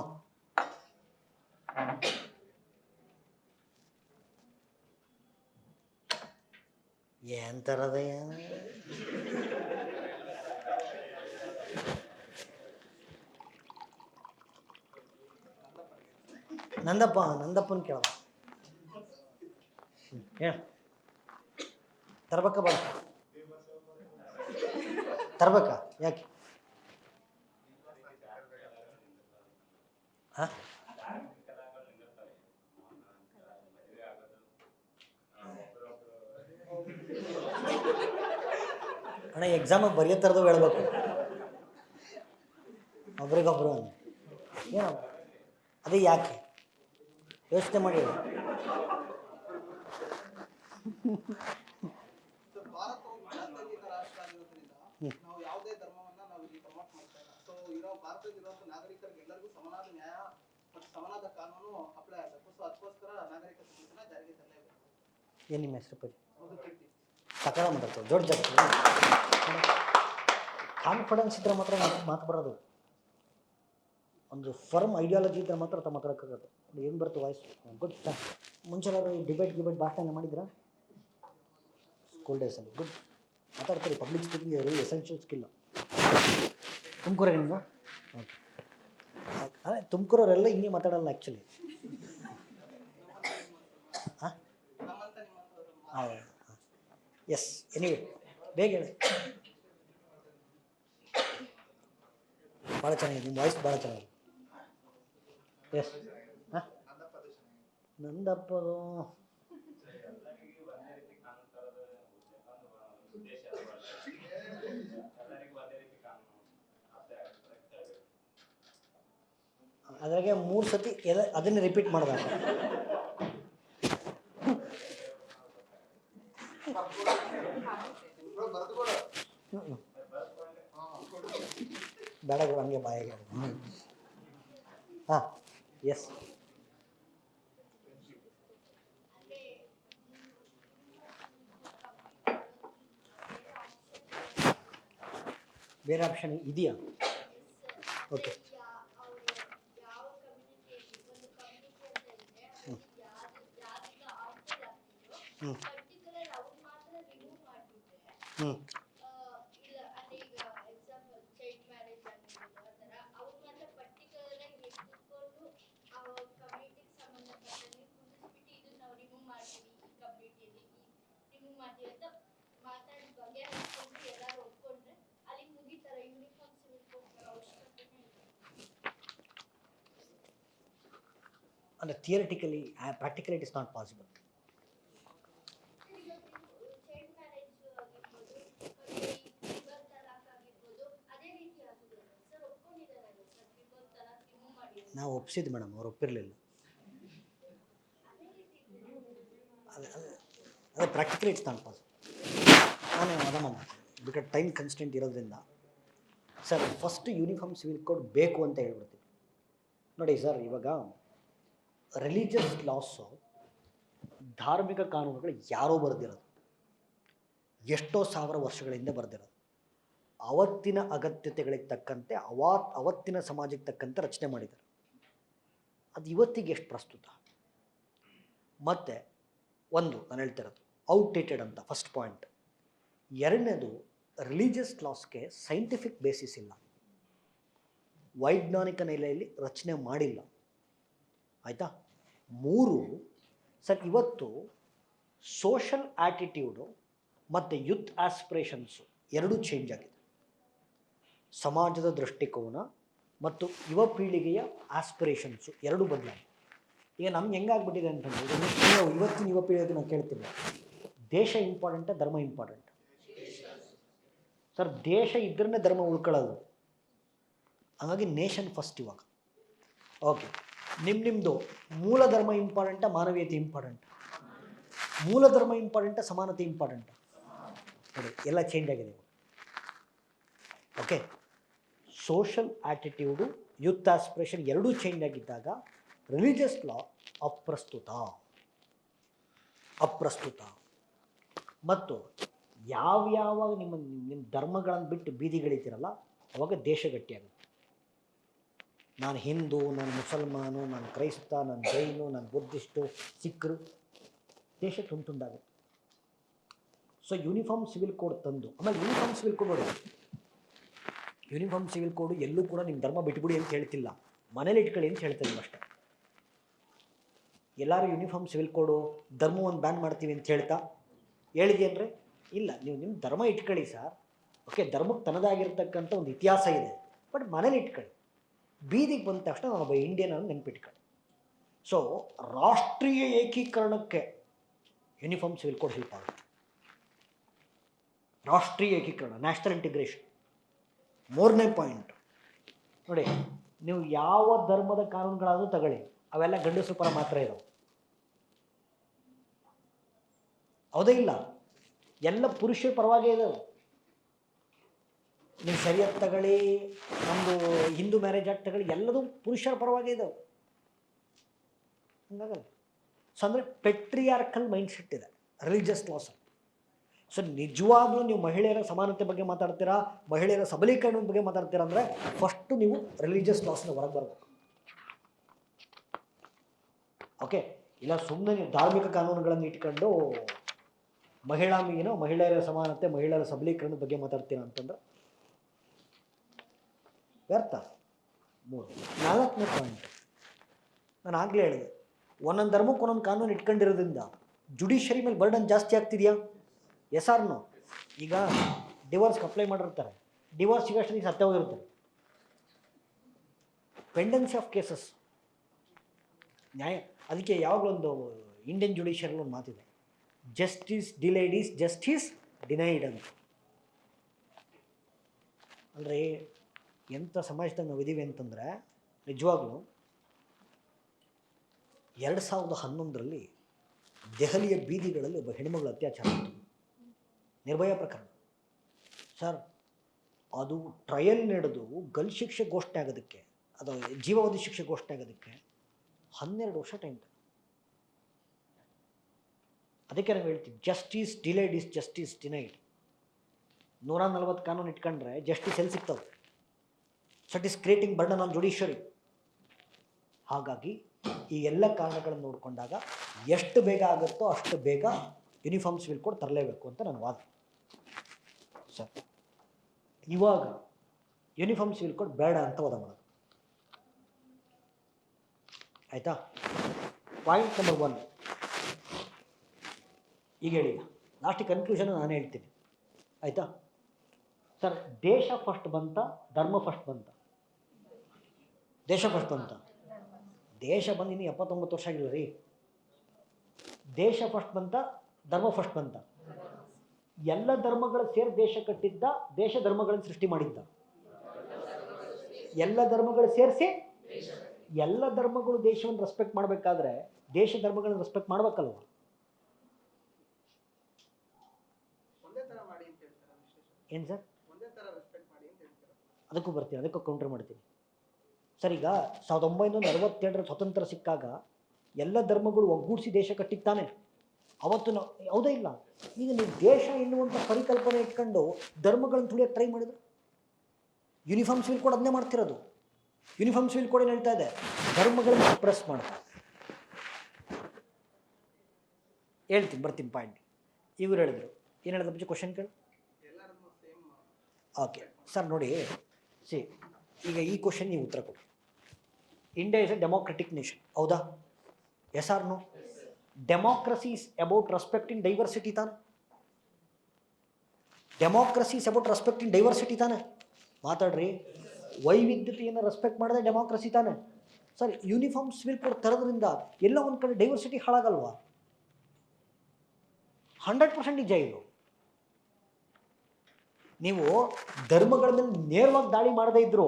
ಏನ್ ಥರದ ನಂದಪ್ಪನ ಕೇಳ ಹೇಳ ತರ್ಬೇಕ ಬರ ತರ್ಬೇಕಾ ಯಾಕೆ ಹಾಂ ಅಣ್ಣ ಎಕ್ಸಾಮಿಗೆ ಬರೆಯೋ ಥರದ್ದು ಹೇಳ್ಬೇಕು ಒಬ್ರಿಗೊಬ್ರು ಏನು ಅದೇ ಯಾಕೆ ಯೋಚನೆ ಮಾಡಿ ನಾವು ಯಾವುದೇ ಧರ್ಮವನ್ನ ನಾವು ಇಲ್ಲಿ ಪ್ರಮೋಟ್ ಮಾಡ್ತಾ ಇಲ್ಲ. ಸೊ ಇರೋ ಭಾರತದಲ್ಲಿರುವಂತ ನಾಗರಿಕರಿಗೆ ಎಲ್ಲರಿಗೂ ಸಮನಾದ ನ್ಯಾಯ ಮತ್ತು ಸಮನಾದ ಕಾನೂನು ಅಪ್ಲೈ ಆಗಬೇಕು. ಸೊ ಅದಕ್ಕೋಸ್ಕರ ನಾಗರಿಕ ಸಂಹಿತೆನ ಜಾರಿಗೆ ತರಲೇಬೇಕು. ಏನು ನಿಮ್ಮ ಹೆಸರು ಪರಿ ಮಧುಕೀರ್ತಿ ಸಕಾಲ ಮಾತಾಡ್ತೇವೆ ದೊಡ್ಡ ಜಾಗ ಕಾನ್ಫಿಡೆನ್ಸ್ ಇದ್ರೆ ಮಾತ್ರ ಮಾತು ಬರೋದು. ಒಂದು ಫರ್ಮ್ ಐಡಿಯಾಲಜಿ ಇದ್ದರೆ ಮಾತ್ರ ತಮ್ಮ ಮಾತಾಡೋಕ್ಕಾಗೋದು. ಏನು ಬರುತ್ತೆ ವಾಯ್ಸ್ ಗುಡ್. ಮುಂಚೆ ಡಿಬೇಟ್ ಭಾಷಣ ಮಾಡಿದ್ರಾ ಸ್ಕೂಲ್ ಡೇಸಲ್ಲಿ? ಗುಡ್, ಮಾತಾಡ್ತೀರಿ. Public speaking very essential skill. ತುಮಕೂರೇ ನಿಮ್ಗೆ? ಓಕೆ. ಅದೇ ತುಮಕೂರವರೆಲ್ಲ ಹಿಂಗೆ ಮಾತಾಡಲ್ಲ ಆ್ಯಕ್ಚುಲಿ. ಹಾಂ ಹಾಂ ಎಸ್ ಎನಿವೆ ಬೇಗ ಹೇಳಿ. ಭಾಳ ಚೆನ್ನಾಗಿದೆ ನಿಮ್ಮ ವಾಯ್ಸ್, ಭಾಳ ಚೆನ್ನಾಗಿದೆ. ಎಸ್ ಹಾಂ ನಂದಪ್ಪದು ಅದ್ರಾಗೆ 3 ಸತಿ ಎಲ್ಲ ಅದನ್ನೇ ರಿಪೀಟ್ ಮಾಡಬೇಕು. ಬೇಡ ಹಂಗೆ ಬಾಯಿಗೆ. ಹಾಂ ಎಸ್ ಬೇರೆ ಆಪ್ಷನ್ ಇದೆಯಾ? ಓಕೆ ಹ್ಞೂ ಹ್ಞೂ ಅಂದರೆ theoretically, practically it is not possible. ನಾವು ಒಪ್ಪಿಸಿದ್ದು ಮೇಡಮ್, ಅವ್ರು ಒಪ್ಪಿರಲಿಲ್ಲ. ಅದೇ ಪ್ರಾಕ್ಟಿಕಲಿ ಇಟ್ಸ್ ನಾಟ್ ಪಾಸಿಬಲ್. ನಾನು ಅದನ್ನು ಬಿಕಾಸ್ ಟೈಮ್ ಕನ್ಸ್ಟೆಂಟ್ ಇರೋದ್ರಿಂದ sir first uniform civil code ಬೇಕು ಅಂತ ಹೇಳ್ಬಿಡ್ತೀವಿ. ನೋಡಿ ಸರ್, ಇವಾಗ ರಿಲಿಜಿಯಸ್ ಲಾಸು, ಧಾರ್ಮಿಕ ಕಾನೂನುಗಳು ಯಾರೋ ಬರೆದಿರೋದು, ಎಷ್ಟೋ ಸಾವಿರ ವರ್ಷಗಳಿಂದ ಬರೆದಿರೋದು. ಅವತ್ತಿನ ಅಗತ್ಯತೆಗಳಿಗೆ ತಕ್ಕಂತೆ ಅವತ್ತಿನ ಸಮಾಜಕ್ಕೆ ತಕ್ಕಂತೆ ರಚನೆ ಮಾಡಿದ್ದಾರೆ. ಅದು ಇವತ್ತಿಗೆ ಎಷ್ಟು ಪ್ರಸ್ತುತ? ಮತ್ತು ಒಂದು ನಾನು ಹೇಳ್ತಿರೋದು ಔಟ್ಡೇಟೆಡ್ ಅಂತ ಫಸ್ಟ್ ಪಾಯಿಂಟ್. ಎರಡನೇದು, ರಿಲಿಜಿಯಸ್ ಲಾಸ್ಗೆ ಸೈಂಟಿಫಿಕ್ ಬೇಸಿಸ್ ಇಲ್ಲ, ವೈಜ್ಞಾನಿಕ ನೆಲೆಯಲ್ಲಿ ರಚನೆ ಮಾಡಿಲ್ಲ. ಆಯಿತಾ? 3, ಸರ್ ಇವತ್ತು ಸೋಷಲ್ ಆ್ಯಟಿಟ್ಯೂಡು ಮತ್ತು ಯೂತ್ ಆಸ್ಪಿರೇಷನ್ಸು ಎರಡೂ ಚೇಂಜ್ ಆಗಿದೆ. ಸಮಾಜದ ದೃಷ್ಟಿಕೋನ ಮತ್ತು ಯುವ ಪೀಳಿಗೆಯ ಆಸ್ಪಿರೇಷನ್ಸು ಎರಡೂ ಬದಲಾಗಿದೆ. ಈಗ ನಮ್ಗೆ ಹೆಂಗಾಗ್ಬಿಟ್ಟಿದೆ ಅಂತಂದರೆ, ಇವತ್ತಿನ ಯುವ ಪೀಳಿಗೆ ನಾವು ಕೇಳ್ತೀವಿ, ದೇಶ ಇಂಪಾರ್ಟೆಂಟಾ ಧರ್ಮ ಇಂಪಾರ್ಟೆಂಟ್? ಸರ್ ದೇಶ ಇದ್ರೇ ಧರ್ಮ ಉಳ್ಕೊಳ್ಳೋದು. ಹಾಗಾಗಿ ನೇಷನ್ ಫಸ್ಟ್ ಇವಾಗ. ಓಕೆ, ನಿಮ್ಮದು ಮೂಲ ಧರ್ಮ ಇಂಪಾರ್ಟೆಂಟಾ ಮಾನವೀಯತೆ ಇಂಪಾರ್ಟೆಂಟ್? ಮೂಲ ಧರ್ಮ ಇಂಪಾರ್ಟೆಂಟಾ ಸಮಾನತೆ ಇಂಪಾರ್ಟೆಂಟಾ? ನೋಡಿ ಎಲ್ಲ ಚೇಂಜ್ ಆಗಿದೆ ಇವಾಗ. Okay, social attitude, youth aspiration ಎರಡೂ ಚೇಂಜ್ ಆಗಿದ್ದಾಗ ರಿಲಿಜಿಯಸ್ ಲಾ ಅಪ್ರಸ್ತುತ. ಮತ್ತು ಯಾವ್ಯಾವಾಗ ನಿಮ್ಮ ಧರ್ಮಗಳನ್ನು ಬಿಟ್ಟು ಬೀದಿಗಳಿದ್ದೀರಲ್ಲ, ಅವಾಗ ದೇಶ ಗಟ್ಟಿಯಾಗುತ್ತೆ. ನಾನು ಹಿಂದೂ, ನಾನು ಮುಸಲ್ಮಾನು, ನಾನು ಕ್ರೈಸ್ತ, ನಾನು ಜೈನು, ನಾನು ಬುದ್ಧಿಸ್ಟು, ಸಿಖ್ರು, ದೇಶ ತುಂಡಾಗುತ್ತೆ. ಸೊ ಯೂನಿಫಾರ್ಮ್ ಸಿವಿಲ್ ಕೋಡ್ ತಂದು, ಆಮೇಲೆ ಯೂನಿಫಾರ್ಮ್ ಸಿವಿಲ್ ಕೋಡ್ ನೋಡಿ, ಯೂನಿಫಾರ್ಮ್ ಸಿವಿಲ್ ಕೋಡು ಎಲ್ಲೂ ಕೂಡ ನಿಮ್ಮ ಧರ್ಮ ಬಿಟ್ಬಿಡಿ ಅಂತ ಹೇಳ್ತಿಲ್ಲ, ಮನೇಲಿ ಇಟ್ಕೊಳ್ಳಿ ಅಂತ ಹೇಳ್ತೀನಿ ಅಷ್ಟೇ. ಎಲ್ಲರೂ ಯೂನಿಫಾರ್ಮ್ ಸಿವಿಲ್ ಕೋಡು ಧರ್ಮವನ್ನು ಬ್ಯಾನ್ ಮಾಡ್ತೀವಿ ಅಂತ ಹೇಳಿದೆಯನ್ರಿ? ಇಲ್ಲ, ನೀವು ನಿಮ್ಮ ಧರ್ಮ ಇಟ್ಕೊಳ್ಳಿ ಸರ್. ಓಕೆ, ಧರ್ಮಕ್ಕೆ ತನ್ನದಾಗಿರ್ತಕ್ಕಂಥ ಒಂದು ಇತಿಹಾಸ ಇದೆ, ಬಟ್ ಮನೇಲಿ ಇಟ್ಕೊಳ್ಳಿ. ಬೀದಿಗೆ ಬಂದ ತಕ್ಷಣ ನಾನೊಬ್ಬ ಇಂಡಿಯನ್ ಅನ್ನು ನೆನ್ಪಿಟ್ಕೊಳ್ಳಿ. ಸೊ ರಾಷ್ಟ್ರೀಯ ಏಕೀಕರಣಕ್ಕೆ ಯೂನಿಫಾರ್ಮ್ ಸಿವಿಲ್ ಕೋಡ್ ಹೆಲ್ಪ್ ಆಗುತ್ತೆ. ರಾಷ್ಟ್ರೀಯ ಏಕೀಕರಣ, ನ್ಯಾಷನಲ್ ಇಂಟಿಗ್ರೇಷನ್. 3ನೇ ಪಾಯಿಂಟ್ ನೋಡಿ, ನೀವು ಯಾವ ಧರ್ಮದ ಕಾನೂನುಗಳಾದರೂ ತಗೊಳ್ಳಿ, ಅವೆಲ್ಲ ಗಂಡಸರ ಪರ ಮಾತ್ರ ಇರೋವು, ಹೌದೇ ಇಲ್ಲ? ಎಲ್ಲ ಪುರುಷರ ಪರವಾಗೇ ಇದಾವೆ. ನೀವು ಶರಿಯತ್ ತಗೊಳ್ಳಿ, ನಮ್ಮದು ಹಿಂದೂ ಮ್ಯಾರೇಜ್ ಆಕ್ಟ್ ತಗೊಳ್ಳಿ, ಎಲ್ಲದೂ ಪುರುಷರ ಪರವಾಗೇ ಇದಾವೆ. ಹಂಗಾಗಲ್ಲ. ಸೊ ಅಂದರೆ ಪೆಟ್ರಿಯಾರ್ಕಲ್ ಮೈಂಡ್ಸೆಟ್ ಇದೆ ರಿಲಿಜಿಯಸ್ ಲಾಸ್. ಸೊ ನಿಜವಾಗ್ಲೂ ನೀವು ಮಹಿಳೆಯರ ಸಮಾನತೆ ಬಗ್ಗೆ ಮಾತಾಡ್ತೀರಾ, ಮಹಿಳೆಯರ ಸಬಲೀಕರಣದ ಬಗ್ಗೆ ಮಾತಾಡ್ತೀರಾ ಅಂದರೆ ಫಸ್ಟು ನೀವು ರಿಲಿಜಿಯಸ್ ಲಾಸ್ನ ಹೊರಗೆ ಬರಬೇಕು. ಓಕೆ, ಇಲ್ಲ ಸುಮ್ಮನೆ ನೀವು ಧಾರ್ಮಿಕ ಕಾನೂನುಗಳನ್ನು ಇಟ್ಕೊಂಡು ಮಹಿಳೆಯರ ಸಮಾನತೆ, ಮಹಿಳೆಯರ ಸಬಲೀಕರಣದ ಬಗ್ಗೆ ಮಾತಾಡ್ತೀರಾ ಅಂತಂದ್ರೆ ವ್ಯರ್ಥ. 4ನೇ ಪಾಯಿಂಟ್ ನಾನು ಆಗಲೇ ಹೇಳಿದೆ, ಒಂದೊಂದು ಧರ್ಮಕ್ಕೆ ಒಂದೊಂದು ಕಾನೂನು ಇಟ್ಕೊಂಡಿರೋದ್ರಿಂದ ಜುಡಿಷರಿ ಮೇಲೆ ಬರ್ಡನ್ ಜಾಸ್ತಿ ಆಗ್ತಿದೆಯಾ? S or no? ಈಗ ಡಿವೋರ್ಸ್ಗೆ ಅಪ್ಲೈ ಮಾಡಿರ್ತಾರೆ, ಡಿವೋರ್ಸ್ ಸಿಗೋಷ್ಟೊತ್ತಿಗೆ ಸತ್ಯ ಹೋಗಿರ್ತಾರೆ. ಪೆಂಡೆನ್ಸಿ ಆಫ್ ಕೇಸಸ್ ನ್ಯಾಯ. ಅದಕ್ಕೆ ಯಾವಾಗಲೊಂದು ಇಂಡಿಯನ್ ಜುಡಿಷಿಯರಿ ಒಂದು ಮಾತಿದೆ, justice delayed is justice denied ಅಂತ. ಅಂದರೆ ಎಂಥ ಸಮಾಜದಾಗ ನಾವು ಇದ್ದೀವಿ ಅಂತಂದರೆ, ನಿಜವಾಗ್ಲೂ 2011ರಲ್ಲಿ ದೆಹಲಿಯ ಬೀದಿಗಳಲ್ಲಿ ಒಬ್ಬ ಹೆಣ್ಮಗಳ ಅತ್ಯಾಚಾರ ಆಯಿತು, ನಿರ್ಭಯ ಪ್ರಕರಣ ಸರ್. ಅದು ಟ್ರಯಲ್ ನಡೆದು ಗಲ್ ಶಿಕ್ಷೆ ಘೋಷಣೆ ಆಗೋದಕ್ಕೆ, ಅದು ಜೀವಾವಧಿ ಶಿಕ್ಷೆ ಘೋಷಣೆ ಆಗೋದಕ್ಕೆ 12 ವರ್ಷ ಟೈಮ್. ಅದಕ್ಕೆ ನಾವು ಹೇಳ್ತೀವಿ, justice delayed is justice denied. 140 ಕಾನೂನು ಇಟ್ಕೊಂಡ್ರೆ ಜಸ್ಟಿಸ್ ಎಲ್ಲಿ ಸಿಗ್ತದೆ? So it is creating burden on judiciary. ಹಾಗಾಗಿ ಈ ಎಲ್ಲ ಕಾರಣಗಳನ್ನು ನೋಡಿಕೊಂಡಾಗ ಎಷ್ಟು ಬೇಗ ಆಗುತ್ತೋ ಅಷ್ಟು ಬೇಗ ಯೂನಿಫಾರ್ಮ್ ಸಿವಿಲ್ ಕೋಡ್ ತರಲೇಬೇಕು ಅಂತ ನನ್ನ ವಾದ ಸರ್. ಇವಾಗ ಯೂನಿಫಾರ್ಮ್ ಸಿವಿಲ್ ಕೋಡ್ ಬೇಡ ಅಂತ ವಾದ ಮಾಡೋದು, ಆಯಿತಾ? ಪಾಯಿಂಟ್ ನಂಬರ್ 1 ಈಗ ಹೇಳಿ, ಲಾಸ್ಟಿಗೆ ಕನ್ಕ್ಲೂಷನ್ ನಾನು ಹೇಳ್ತೀನಿ, ಆಯಿತಾ ಸರ್? ದೇಶ ಫಸ್ಟ್ ಬಂತ, ಧರ್ಮ ಫಸ್ಟ್ ಬಂತ? ದೇಶ ಫಸ್ಟ್ ಬಂತ. ದೇಶ ಬಂದು ಇನ್ನು 79 ವರ್ಷ ಆಗಿಲ್ಲ ರೀ. ದೇಶ ಫಸ್ಟ್ ಬಂತ, ಧರ್ಮ ಫಸ್ಟ್ ಬಂತ? ಎಲ್ಲ ಧರ್ಮಗಳು ಸೇರಿ ದೇಶ ಕಟ್ಟಿದ್ದ, ದೇಶ ಧರ್ಮಗಳನ್ನು ಸೃಷ್ಟಿ ಮಾಡಿದ್ದ? ಎಲ್ಲ ಧರ್ಮಗಳು ಸೇರಿಸಿ, ಎಲ್ಲ ಧರ್ಮಗಳು ದೇಶವನ್ನು ರೆಸ್ಪೆಕ್ಟ್ ಮಾಡಬೇಕಾದ್ರೆ ದೇಶ ಧರ್ಮಗಳನ್ನು ರೆಸ್ಪೆಕ್ಟ್ ಮಾಡಬೇಕಲ್ವ? ಏನು ಸರ್? ಅದಕ್ಕೂ ಬರ್ತೀನಿ, ಅದಕ್ಕೂ ಕೌಂಟರ್ ಮಾಡ್ತೀನಿ ಸರ್. ಈಗ 1947 ಸ್ವತಂತ್ರ ಸಿಕ್ಕಾಗ ಎಲ್ಲ ಧರ್ಮಗಳು ಒಗ್ಗೂಡಿಸಿ ದೇಶ ಕಟ್ಟಿತ್ತಾನೆ ಅವತ್ತು ನಾವು, ಯಾವುದೇ ಇಲ್ಲ. ಈಗ ನೀವು ದೇಶ ಎನ್ನುವಂಥ ಪರಿಕಲ್ಪನೆ ಇಟ್ಕೊಂಡು ಧರ್ಮಗಳನ್ನು ತುಳಿಯೋಕ್ಕೆ ಟ್ರೈ ಮಾಡಿದ್ರು. ಯೂನಿಫಾರ್ಮ್ ಸಿವಿಲ್ ಕೋಡ್ ಅದನ್ನೇ ಮಾಡ್ತಿರೋದು. ಯೂನಿಫಾರ್ಮ್ ಸಿವಿಲ್ ಕೋಡ್ ಏನು ಹೇಳ್ತಾ ಇದೆ? ಧರ್ಮಗಳನ್ನು ಸಪ್ರೆಸ್ ಮಾಡ್ತಾರೆ. ಹೇಳ್ತೀನಿ, ಬರ್ತೀನಿ ಪಾಯಿಂಟ್. ಇವರು ಹೇಳಿದ್ರು, ಏನು ಹೇಳಿದ ಬಗ್ಗೆ ಕ್ವಶನ್ ಕೇಳಿ. ಓಕೆ ಸರ್, ನೋಡಿ ಈಗ ಈ ಕ್ವಶನ್ ನೀವು ಉತ್ತರ ಕೊಡಿ. India is a democratic nation, ಹೌದಾ? Yes or no? Democracy is about respect in diversity ತಾನೆ? Democracy is about respect in diversity ತಾನೆ? ಮಾತಾಡ್ರಿ. ವೈವಿಧ್ಯತೆಯನ್ನು ರೆಸ್ಪೆಕ್ಟ್ ಮಾಡಿದ್ರೆ ಡೆಮೋಕ್ರಸಿ ತಾನೆ ಸರ್. ಯೂನಿಫಾರ್ಮ್ ಸಿವಿಲ್ ಕೋಡ್ ತರೋದ್ರಿಂದ ಎಲ್ಲ ಒಂದು ಕಡೆ ಡೈವರ್ಸಿಟಿ ಹಾಳಾಗಲ್ವಾ? 100% ನಿಜ ಇದು. ನೀವು ಧರ್ಮಗಳ ಮೇಲೆ ನೇರವಾಗಿ ದಾಳಿ ಮಾಡದೇ ಇದ್ರು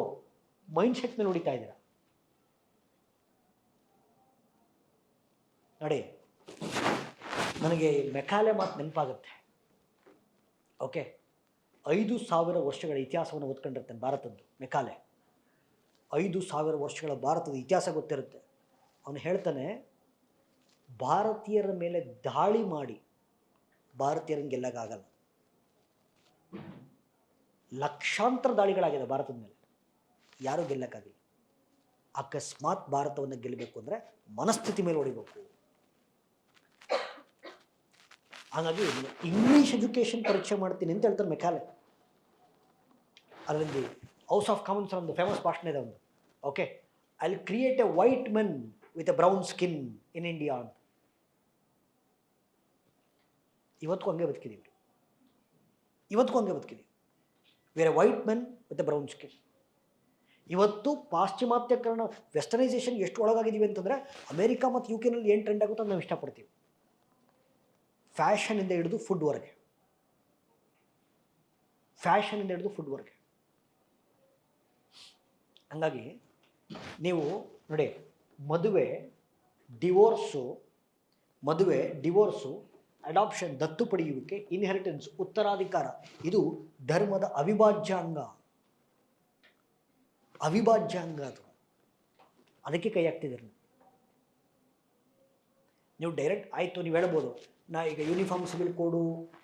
ಮೈಂಡ್ ಸೆಟ್ ಮೇಲೆ ಹೊಡಿತಾ ಇದ್ದೀರಾ ನೋಡಿ. ನನಗೆ ಮೆಕಾಲೆ ಮಾತು ನೆನಪಾಗುತ್ತೆ. ಓಕೆ, 5,000 ವರ್ಷಗಳ ಇತಿಹಾಸವನ್ನು ಓದ್ಕೊಂಡಿರ್ತೇನೆ ಭಾರತದ್ದು. ಮೆಕಾಲೆ 5,000 ವರ್ಷಗಳ ಭಾರತದ ಇತಿಹಾಸ ಗೊತ್ತಿರುತ್ತೆ. ಅವನು ಹೇಳ್ತಾನೆ, ಭಾರತೀಯರ ಮೇಲೆ ದಾಳಿ ಮಾಡಿ ಭಾರತೀಯರನ್ನು ಗೆಲ್ಲಕ್ಕಾಗಲ್ಲ. ಲಕ್ಷಾಂತರ ದಾಳಿಗಳಾಗಿದೆ ಭಾರತದ ಮೇಲೆ, ಯಾರೂ ಗೆಲ್ಲಕ್ಕಾಗಿಲ್ಲ. ಅಕಸ್ಮಾತ್ ಭಾರತವನ್ನು ಗೆಲ್ಲಬೇಕು ಅಂದರೆ ಮನಸ್ಥಿತಿ ಮೇಲೆ ಹೊಡಿಬೇಕು. ಹಾಗಾಗಿ ಇಂಗ್ಲೀಷ್ ಎಜುಕೇಷನ್ ಪರೀಕ್ಷೆ ಮಾಡ್ತೀನಿ ಅಂತ ಹೇಳ್ತಾರೆ ಮೆಕಾಲೆ. ಅದರಿಂದ ಹೌಸ್ ಆಫ್ ಕಾಮನ್ಸ್ ಒಂದು ಫೇಮಸ್ ಭಾಷಣ ಇದೆ ಒಂದು. Okay, I will create a white men with a brown skin in India ಅಂತ. ಇವತ್ತಿಗೂ ಹಂಗೆ ಬದುಕಿದ್ದೀವಿ, ಇವತ್ತಿಗೂ ಹಂಗೆ ಬದುಕಿದ್ದೀವಿ. Where a white men with a brown skin. ಇವತ್ತು ಪಾಶ್ಚಿಮಾತ್ಯಕರಣ ವೆಸ್ಟರ್ನೈಸೇಷನ್ ಎಷ್ಟು ಒಳಗಾಗಿದ್ದೀವಿ ಅಂತಂದರೆ ಅಮೇರಿಕಾ ಮತ್ತು ಯು ಕೆನಲ್ಲಿ ಏನು ಟ್ರೆಂಡ್ ಆಗುತ್ತೋ ನಾವು ಇಷ್ಟಪಡ್ತೀವಿ. ಫ್ಯಾಷನಿಂದ ಹಿಡಿದು ಫುಡ್ವರೆಗೆ, ಫ್ಯಾಷನಿಂದ ಹಿಡಿದು ಫುಡ್ವರೆಗೆ. ಹಂಗಾಗಿ ನೀವು ನೋಡಿ, ಮದುವೆ, ಡಿವೋರ್ಸು, ಅಡಾಪ್ಷನ್, ದತ್ತು ಪಡೆಯುವಿಕೆ, ಇನ್ಹೆರಿಟೆನ್ಸ್, ಉತ್ತರಾಧಿಕಾರ, ಇದು ಧರ್ಮದ ಅವಿಭಾಜ್ಯ ಅಂಗ ಅದು. ಅದಕ್ಕೆ ಕೈ ಹಾಕ್ತಿದ್ದೀರಿ ನೀವು ಡೈರೆಕ್ಟ್. ಆಯಿತು, ನೀವು ಹೇಳ್ಬೋದು ನಾ ಈಗ ಯೂನಿಫಾರ್ಮ್ ಸಿವಿಲ್ ಕೋಡು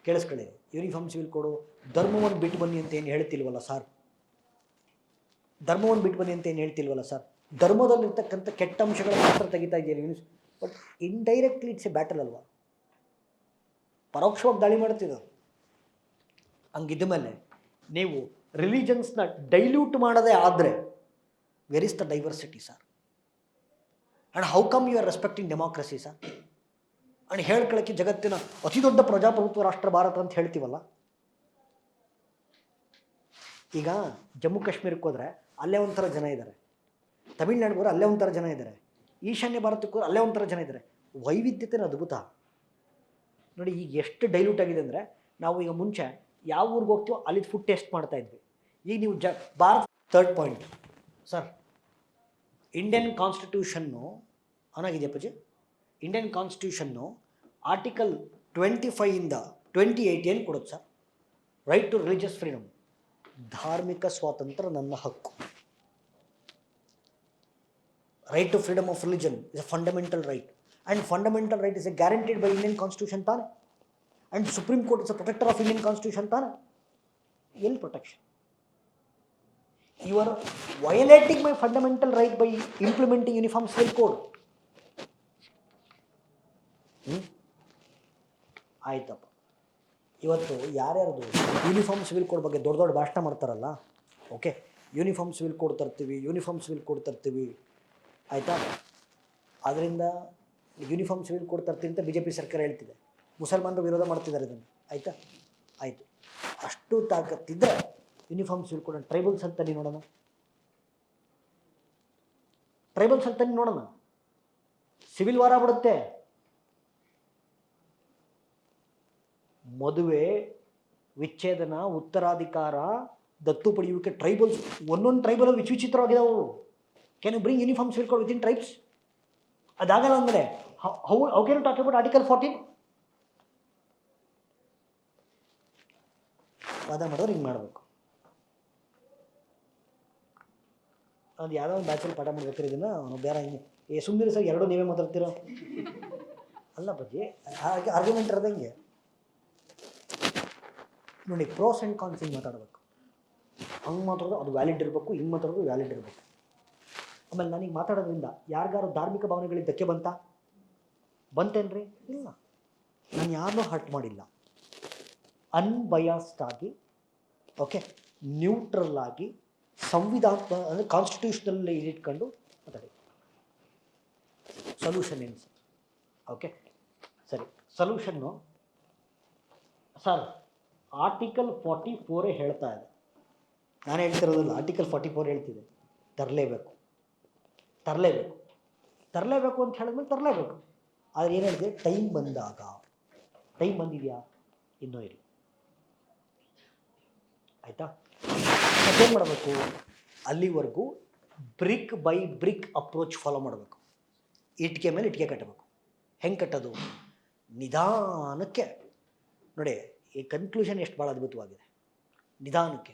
ಕೇಳಿಸ್ಕೊಳ್ಳಿ, ಯೂನಿಫಾರ್ಮ್ ಸಿವಿಲ್ ಕೋಡು ಧರ್ಮವನ್ನು ಬಿಟ್ಟು ಬನ್ನಿ ಅಂತ ಏನು ಹೇಳ್ತಿಲ್ವಲ್ಲ ಸರ್, ಧರ್ಮವನ್ನು ಬಿಟ್ಟು ಬನ್ನಿ ಅಂತ ಏನು ಹೇಳ್ತಿಲ್ವಲ್ಲ ಸರ್. ಧರ್ಮದಲ್ಲಿರ್ತಕ್ಕಂಥ ಕೆಟ್ಟ ಅಂಶಗಳನ್ನು ಮಾತ್ರ ತೆಗಿತಾ ಇದೆಯಲ್ಲ. But indirectly it's A battle ಅಲ್ವಾ, ಪರೋಕ್ಷವಾಗಿ ದಾಳಿ ಮಾಡ್ತಿದ್ದು. ಹಂಗಿದ್ದ ಮೇಲೆ ನೀವು ರಿಲಿಜನ್ಸ್ನ ಡೈಲ್ಯೂಟ್ ಮಾಡೋದೇ ಆದರೆ where is the diversity sir? And how come you are respecting democracy sir? And ಹೇಳ್ಕೊಳ್ಳೋಕ್ಕೆ ಜಗತ್ತಿನ ಅತಿ ದೊಡ್ಡ ಪ್ರಜಾಪ್ರಭುತ್ವ ರಾಷ್ಟ್ರ ಭಾರತ ಅಂತ ಹೇಳ್ತೀವಲ್ಲ. ಈಗ ಜಮ್ಮು ಕಾಶ್ಮೀರಕ್ಕೆ ಹೋದರೆ ಅಲ್ಲೇ ಒಂಥರ ಜನ ಇದ್ದಾರೆ, ತಮಿಳ್ನಾಡಿಗೆ ಹೋದ್ರೆ ಅಲ್ಲೇ ಒಂಥರ ಜನ ಇದ್ದಾರೆ, ಈಶಾನ್ಯ ಭಾರತಕ್ಕೆ ಹೋದ್ರೆ ಅಲ್ಲೇ ಒಂಥರ ಜನ ಇದ್ದಾರೆ. ವೈವಿಧ್ಯತೆನ ಅದ್ಭುತ ನೋಡಿ. ಈಗ ಎಷ್ಟು ಡೈಲ್ಯೂಟ್ ಆಗಿದೆ ಅಂದರೆ, ನಾವು ಈಗ ಮುಂಚೆ ಯಾವ ಊರಿಗೆ ಹೋಗ್ತೀವೋ ಅಲ್ಲಿ ಫುಡ್ ಟೇಸ್ಟ್ ಮಾಡ್ತಾ ಇದ್ವಿ. ಈಗ ನೀವು Bharat. Third point sir, Indian constitution ಅನಾಗಿದೆಯಾ ಪೂಜೆ? ಇಂಡಿಯನ್ ಕಾನ್ಸ್ಟಿಟ್ಯೂಷನ್ನು ಆರ್ಟಿಕಲ್ 25 28 ಏನು ಕೊಡುತ್ತೆ sir? Right to religious freedom, ಧಾರ್ಮಿಕ ಸ್ವಾತಂತ್ರ್ಯ ನನ್ನ ಹಕ್ಕು. Right to freedom of religion is a fundamental right, and fundamental right is a guaranteed by Indian constitution ತಾನೆ. And supreme court is a protector of Indian constitution ತಾನೆ. ಎಲ್ಲಿ protection? You are violating my fundamental right by implementing uniform civil code. ಆಯ್ತಪ್ಪ, ಇವತ್ತು ಯಾರ್ಯಾರ್ದು uniform civil code ಬಗ್ಗೆ ದೊಡ್ಡ ದೊಡ್ಡ ಭಾಷಣ ಮಾಡ್ತಾರಲ್ಲ, ಓಕೆ, ಯೂನಿಫಾರ್ಮ್ ಸಿವಿಲ್ ಕೋಡ್ ತರ್ತೀವಿ, ಆಯಿತಾ? ಅದರಿಂದ ಯೂನಿಫಾರ್ಮ್ ಸಿವಿಲ್ ಕೋಡ್ ತರ್ತೀವಿ ಅಂತ BJP ಸರ್ಕಾರ ಹೇಳ್ತಿದೆ. ಮುಸಲ್ಮಾನರು ವಿರೋಧ ಮಾಡ್ತಿದ್ದಾರೆ ಇದನ್ನು, ಆಯಿತಾ? ಆಯಿತು, ಅಷ್ಟು ತಾಕತ್ತಿದ್ದರೆ ಯೂನಿಫಾರ್ಮ್ ಸಿವಿಲ್ ಕೋಡ್ ಟ್ರೈಬಲ್ಸ್ ಅಂತ ನೋಡೋಣ, ಸಿವಿಲ್ ವಾರ ಬಿಡುತ್ತೆ. ಮದುವೆ, ವಿಚ್ಛೇದನ, ಉತ್ತರಾಧಿಕಾರ, ದತ್ತು ಪಡೆಯುವಿಕೆ, ಟ್ರೈಬಲ್ಸ್, ಒಂದೊಂದು ಟ್ರೈಬಲ್ ವಿಚಿತ್ರವಾಗಿದ್ದಾವೆ. Can you bring uniform civil code within tribes? ಅದಾಗಲ್ಲ ಅಂದರೆ how can you talk about article 14? ವಾದ ಮಾಡಿದ್ರೆ ಹಿಂಗೆ ಮಾಡಬೇಕು. ಅದು ಯಾವುದೋ ಒಂದು ಬ್ಯಾಚಲ್ಲಿ ಪಾಠ ಮಾಡ್ಬೇಕಾದ್ರೆ ಇದನ್ನು ಅವನು ಬೇರೆ ಹಿಂಗೆ ಸುಮ್ಮನೆ ಸರ್ ಎರಡೂ ನೀವೇ ಮಾತಾಡ್ತೀರೋ ಅಲ್ಲ ಬಜ್ಜಿ, ಹಾಗೆ ಆರ್ಗ್ಯುಮೆಂಟ್ ಇರೋದಂಗೆ ನೋಡಿ. ಪ್ರೋಸ್ ಆ್ಯಂಡ್ ಕಾನ್ಸ್ ಹಿಂಗೆ ಮಾತಾಡಬೇಕು. ಹಂಗೆ ಮಾತಾಡೋದು ಅದು ವ್ಯಾಲಿಡ್ ಇರಬೇಕು, ಹಿಂಗೆ ಮಾತಾಡೋದು ವ್ಯಾಲಿಡ್ ಇರಬೇಕು. ಆಮೇಲೆ ನನಗೆ ಮಾತಾಡೋದ್ರಿಂದ ಯಾರಿಗಾರು ಧಾರ್ಮಿಕ ಭಾವನೆಗಳಿಗೆ ಧಕ್ಕೆ ಬಂತೇನ್ರಿ? ಇಲ್ಲ, ನಾನು ಯಾರನ್ನೂ ಹರ್ಟ್ ಮಾಡಿಲ್ಲ. ಅನ್ಬಯಾಸ್ಡ್ ಆಗಿ, ಓಕೆ, ನ್ಯೂಟ್ರಲ್ ಆಗಿ, ಸಂವಿಧಾನ ಅಂದರೆ ಕಾನ್ಸ್ಟಿಟ್ಯೂಷನಲ್ಲಿ ಇಟ್ಕೊಂಡು ಮಾತಾಡಿ. ಸೊಲ್ಯೂಷನ್ ಏನು ಸರ್? ಓಕೆ, ಸರಿ, ಸೊಲ್ಯೂಷನ್ನು ಸರ್ ಆರ್ಟಿಕಲ್ 44 ಹೇಳ್ತಾ ಇದೆ. ನಾನು ಹೇಳ್ತಿರೋದಲ್ಲ, ಆರ್ಟಿಕಲ್ 44 ಹೇಳ್ತಿದೆ ತರಲೇಬೇಕು ಅಂತ ಹೇಳಿದ್ಮೇಲೆ ತರಲೇಬೇಕು. ಆದರೆ ಏನು ಹೇಳಿದೆ? ಟೈಮ್ ಬಂದಾಗ. ಟೈಮ್ ಬಂದಿದೆಯಾ? ಇನ್ನೂ ಇಲ್ಲ, ಆಯಿತಾ? ಮತ್ತೇನು ಮಾಡಬೇಕು? ಅಲ್ಲಿವರೆಗೂ brick by brick approach follow ಮಾಡಬೇಕು. ಇಟ್ಟಿಗೆ ಮೇಲೆ ಇಟ್ಟಿಗೆ ಕಟ್ಟಬೇಕು. ಹೆಂಗೆ ಕಟ್ಟೋದು? ನಿಧಾನಕ್ಕೆ ನೋಡಿ. ಈ ಕನ್ಕ್ಲೂಷನ್ ಎಷ್ಟು ಭಾಳ ಅದ್ಭುತವಾಗಿದೆ. ನಿಧಾನಕ್ಕೆ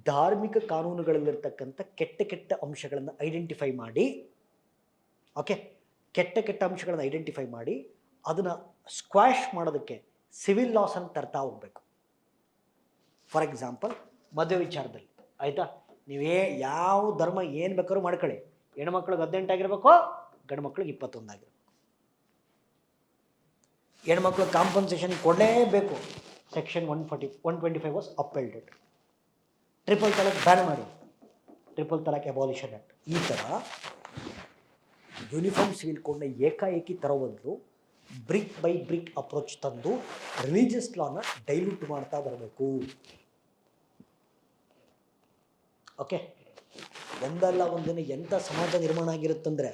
ಧಾರ್ಮಿಕ ಕಾನೂನುಗಳಲ್ಲಿರ್ತಕ್ಕಂಥ ಕೆಟ್ಟ ಅಂಶಗಳನ್ನು ಐಡೆಂಟಿಫೈ ಮಾಡಿ, ಓಕೆ, ಕೆಟ್ಟ ಅಂಶಗಳನ್ನು ಐಡೆಂಟಿಫೈ ಮಾಡಿ ಅದನ್ನು ಸ್ಕ್ವಾಶ್ ಮಾಡೋದಕ್ಕೆ ಸಿವಿಲ್ ಲಾಸನ್ನು ತರ್ತಾ ಹೋಗಬೇಕು. ಫಾರ್ ಎಕ್ಸಾಂಪಲ್, ಮದುವೆ ವಿಚಾರದಲ್ಲಿ, ಆಯಿತಾ? ನೀವೇ ಯಾವ ಧರ್ಮ ಏನು ಬೇಕಾದ್ರೂ ಮಾಡ್ಕೊಳ್ಳಿ, ಹೆಣ್ಮಕ್ಳಿಗೆ 18 ಆಗಿರಬೇಕು, ಗಂಡು ಮಕ್ಳಿಗೆ 21 ಆಗಿರಬೇಕು. ಹೆಣ್ಮಕ್ಳು ಕಾಂಪನ್ಸೇಷನ್ ಕೊಡಲೇಬೇಕು. Section 125 was appealed. ಟ್ರಿಪಲ್ ತಲಾಕ್ ಬ್ಯಾನ್ ಮಾಡಿ, ಟ್ರಿಪಲ್ ತಲಾಕ್ ಅಬಾಲಿಷನ್ ಆ್ಯಕ್ಟ್. ಈ ಥರ ಯೂನಿಫಾರ್ಮ್ ಸಿವಿಲ್ ಕೋಡ್ನ ಏಕಾಏಕಿ ತರೋಬದಲು ಬ್ರಿಕ್ ಬೈ ಬ್ರಿಕ್ ಅಪ್ರೋಚ್ ತಂದು ರಿಲಿಜಿಯಸ್ ಲಾನ ಡೈಲ್ಯೂಟ್ ಮಾಡ್ತಾ ಬರಬೇಕು. ಓಕೆ, ಒಂದಲ್ಲ ಒಂದಿನ ಎಂಥ ಸಮಾಜ ನಿರ್ಮಾಣ ಆಗಿರುತ್ತಂದರೆ,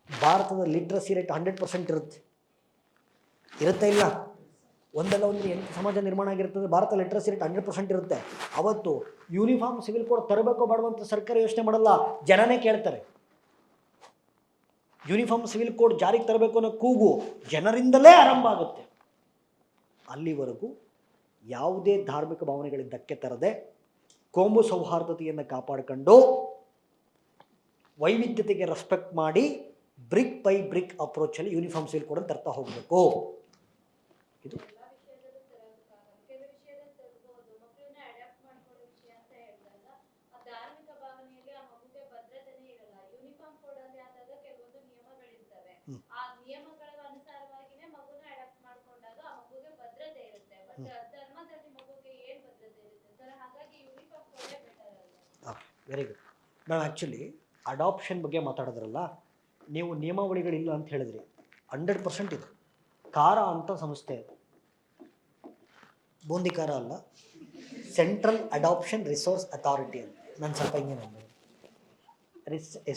ಭಾರತದ ಲಿಟ್ರಸಿ ರೇಟ್ 100% ಇರುತ್ತೆ ಇಲ್ಲ? ಒಂದಲ್ಲ ಒಂದು ಎಂಥ ಸಮಾಜ ನಿರ್ಮಾಣ ಆಗಿರ್ತದೆ, ಭಾರತ ಲಿಟ್ರಸಿ ರೇಟ್ 100% ಇರುತ್ತೆ. ಅವತ್ತು ಯೂನಿಫಾರ್ಮ್ ಸಿವಿಲ್ ಕೋಡ್ ತರಬೇಕೋ ಬೇಡವಂತ ಸರ್ಕಾರ ಯೋಚನೆ ಮಾಡಲ್ಲ, ಜನನೇ ಕೇಳ್ತಾರೆ. ಯೂನಿಫಾರ್ಮ್ ಸಿವಿಲ್ ಕೋಡ್ ಜಾರಿಗೆ ತರಬೇಕು ಅನ್ನೋ ಕೂಗು ಜನರಿಂದಲೇ ಆರಂಭ ಆಗುತ್ತೆ. ಅಲ್ಲಿವರೆಗೂ ಯಾವುದೇ ಧಾರ್ಮಿಕ ಭಾವನೆಗಳಿಗೆ ಧಕ್ಕೆ ತರದೆ, ಕೋಮು ಸೌಹಾರ್ದತೆಯನ್ನು ಕಾಪಾಡಿಕೊಂಡು, ವೈವಿಧ್ಯತೆಗೆ ರೆಸ್ಪೆಕ್ಟ್ ಮಾಡಿ, ಬ್ರಿಕ್ ಬೈ ಬ್ರಿಕ್ ಅಪ್ರೋಚಲ್ಲಿ ಯೂನಿಫಾರ್ಮ್ ಸಿವಿಲ್ ಕೋಡನ್ನು ತರ್ತಾ ಹೋಗಬೇಕು. ಇದು ವೆರಿ ಗುಡ್. ನಾನು ಆ್ಯಕ್ಚುಲಿ ಅಡಾಪ್ಷನ್ ಬಗ್ಗೆ ಮಾತಾಡೋದ್ರಲ್ಲ, ನೀವು ನಿಯಮಾವಳಿಗಳಿಲ್ಲ ಅಂತ ಹೇಳಿದ್ರಿ. 100% ಇದೆ. ಕಾರ ಅಂತ ಸಂಸ್ಥೆ, ಬೂಂದಿ ಕಾರ ಅಲ್ಲ, ಸೆಂಟ್ರಲ್ ಅಡಾಪ್ಷನ್ ರಿಸೋರ್ಸ್ ಅಥಾರಿಟಿ ಅಂತ. ನಾನು ಸ್ವಲ್ಪ ಹಿಂಗೆ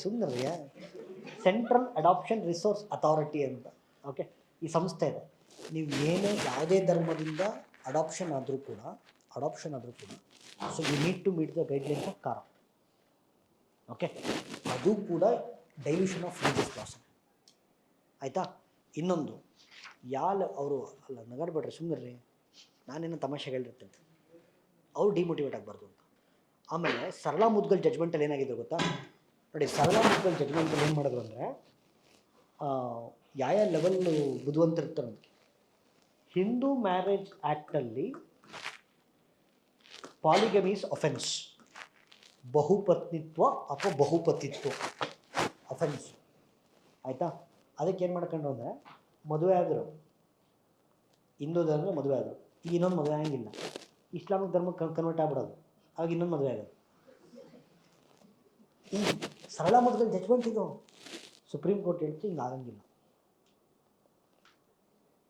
ಸುಂದರ್ಯ ಸೆಂಟ್ರಲ್ ಅಡಾಪ್ಷನ್ ರಿಸೋರ್ಸ್ ಅಥಾರಿಟಿ ಅಂತ. ಓಕೆ, ಈ ಸಂಸ್ಥೆ ಇದೆ. ನೀವು ಏನೇ ಯಾವುದೇ ಧರ್ಮದಿಂದ ಅಡಾಪ್ಷನ್ ಆದರೂ ಕೂಡ so you need to meet the guidelines of CARA. Okay, ಅದು ಕೂಡ ಡೈಲ್ಯೂಷನ್ ಆಫ್ ರಿಲಿಜಿಯಸ್ ಲಾಸ್. ಆಯಿತಾ? ಇನ್ನೊಂದು ಅವರು ಅಲ್ಲ, ನಗರ್ಬೇಡ್ರಿ, ಸುಂದರ್ರಿ, ನಾನೇನೋ ತಮಾಷೆಗೆ ಹೇಳಿರ್ತೇನೆ, ಅವ್ರು ಡಿಮೋಟಿವೇಟ್ ಆಗಬಾರ್ದು ಅಂತ. ಆಮೇಲೆ ಸರಳಾ ಮುದ್ಗಲ್ ಜಡ್ಜ್ಮೆಂಟಲ್ಲಿ ಏನಾಗಿದೆ ಗೊತ್ತಾ ನೋಡಿ? ಸರಳಾ ಮುದ್ಗಲ್ ಜಡ್ಜ್ಮೆಂಟಲ್ಲಿ ಏನು ಮಾಡಿದ್ರು ಅಂದರೆ, ಯಾವ ಲೆವೆಲ್ ಬುದ್ಧಿವಂತರಿರ್ತಾರೆ ಅದಕ್ಕೆ. ಹಿಂದೂ ಮ್ಯಾರೇಜ್ ಆ್ಯಕ್ಟಲ್ಲಿ ಪಾಲಿಗಮೀಸ್ ಅಫೆನ್ಸ್, ಬಹುಪತ್ನಿತ್ವ ಅಥವಾ ಬಹುಪತಿತ್ವ ಅಫೆನ್ಸ್. ಆಯಿತಾ? ಅದಕ್ಕೆ ಏನು ಮಾಡ್ಕೊಂಡು ಅಂದರೆ, ಮದುವೆ ಆದರು, ಹಿಂದೂ ಧರ್ಮ ಮದುವೆ ಆದರು, ಈಗ ಇನ್ನೊಂದು ಮದುವೆ ಆಗಂಗಿಲ್ಲ, ಇಸ್ಲಾಮಿಕ್ ಧರ್ಮಕ್ಕೆ ಕನ್ವರ್ಟ್ ಆಗ್ಬಿಡೋದು, ಆಗ ಇನ್ನೊಂದು ಮದುವೆ ಆಗೋದು. ಈ ಸರಳ ಮುದ್ಗಲ್ ಜಡ್ಜ್ಮೆಂಟ್ ಇದು. ಸುಪ್ರೀಂ ಕೋರ್ಟ್ ಹೇಳ್ತು ಹಿಂಗೆ ಆಗಂಗಿಲ್ಲ.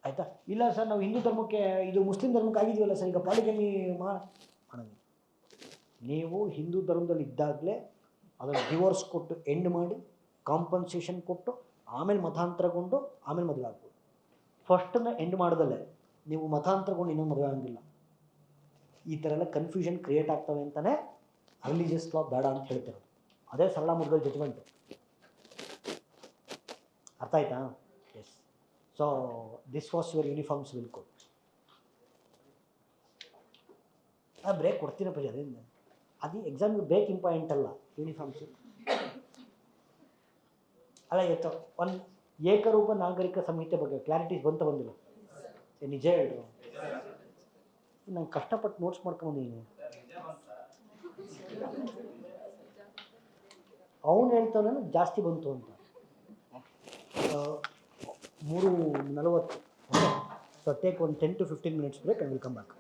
ಆಯಿತಾ? ಇಲ್ಲ ಸರ್, ನಾವು ಹಿಂದೂ ಧರ್ಮಕ್ಕೆ, ಇದು ಮುಸ್ಲಿಂ ಧರ್ಮಕ್ಕೆ ಆಗಿದೀವಲ್ಲ ಸರ್, ಈಗ ಪಾಲಿಗಮಿ ಮಾಡೋಂಗಿಲ್ಲ. ನೀವು ಹಿಂದೂ ಧರ್ಮದಲ್ಲಿ ಇದ್ದಾಗಲೇ ಅದನ್ನು ಡಿವೋರ್ಸ್ ಕೊಟ್ಟು ಎಂಡ್ ಮಾಡಿ, ಕಾಂಪನ್ಸೇಷನ್ ಕೊಟ್ಟು, ಆಮೇಲೆ ಮತಾಂತರಗೊಂಡು, ಆಮೇಲೆ ಮದುವೆ ಆಗ್ಬೋದು. ಫಸ್ಟನ್ನು ಎಂಡ್ ಮಾಡೋದಲ್ಲೇ ನೀವು ಮತಾಂತರಗೊಂಡು ಇನ್ನೊಂದು ಮದುವೆ ಆಗಂಗಿಲ್ಲ. ಈ ಥರ ಎಲ್ಲ ಕನ್ಫ್ಯೂಷನ್ ಕ್ರಿಯೇಟ್ ಆಗ್ತವೆ ಅಂತಲೇ ರಿಲಿಜಿಯಸ್ ಲಾ ಬೇಡ ಅಂತ ಹೇಳ್ತಿರೋದು. ಅದೇ ಸರಳ ಮುದ್ಗಲ್ ಜಡ್ಜ್ಮೆಂಟು. ಅರ್ಥ ಆಯ್ತಾ? Yes. So this was your uniform civil code. Break ಕೊಡ್ತೀನಪ್ಪ ಅದರಿಂದ. ಅದು ಎಕ್ಸಾಮ್ಗೆ ಬ್ರೇಕ್ ಇಂಪಾರ್ಟೆಂಟ್ ಅಲ್ಲ, ಯೂನಿಫಾರ್ಮ್ ಸಿವಿಲ್ ಅಲ್ಲ. ಇವತ್ತು ಒಂದು ಏಕರೂಪ ನಾಗರಿಕ ಸಂಹಿತೆ ಬಗ್ಗೆ ಕ್ಲಾರಿಟೀಸ್ ಬಂದಿಲ್ಲ? ನಿಜ ಹೇಳ್ರು, ನಂಗೆ ಕಷ್ಟಪಟ್ಟು ನೋಟ್ಸ್ ಮಾಡ್ಕೊಂಬಂದಿದ್ದೀನಿ. ಅವನು ಹೇಳ್ತಾನೆ ಜಾಸ್ತಿ ಬಂತು ಅಂತ. 3:40. ಸೊ ಟೇಕ್ ಒಂದು 10 to 15 minutes break and will come back.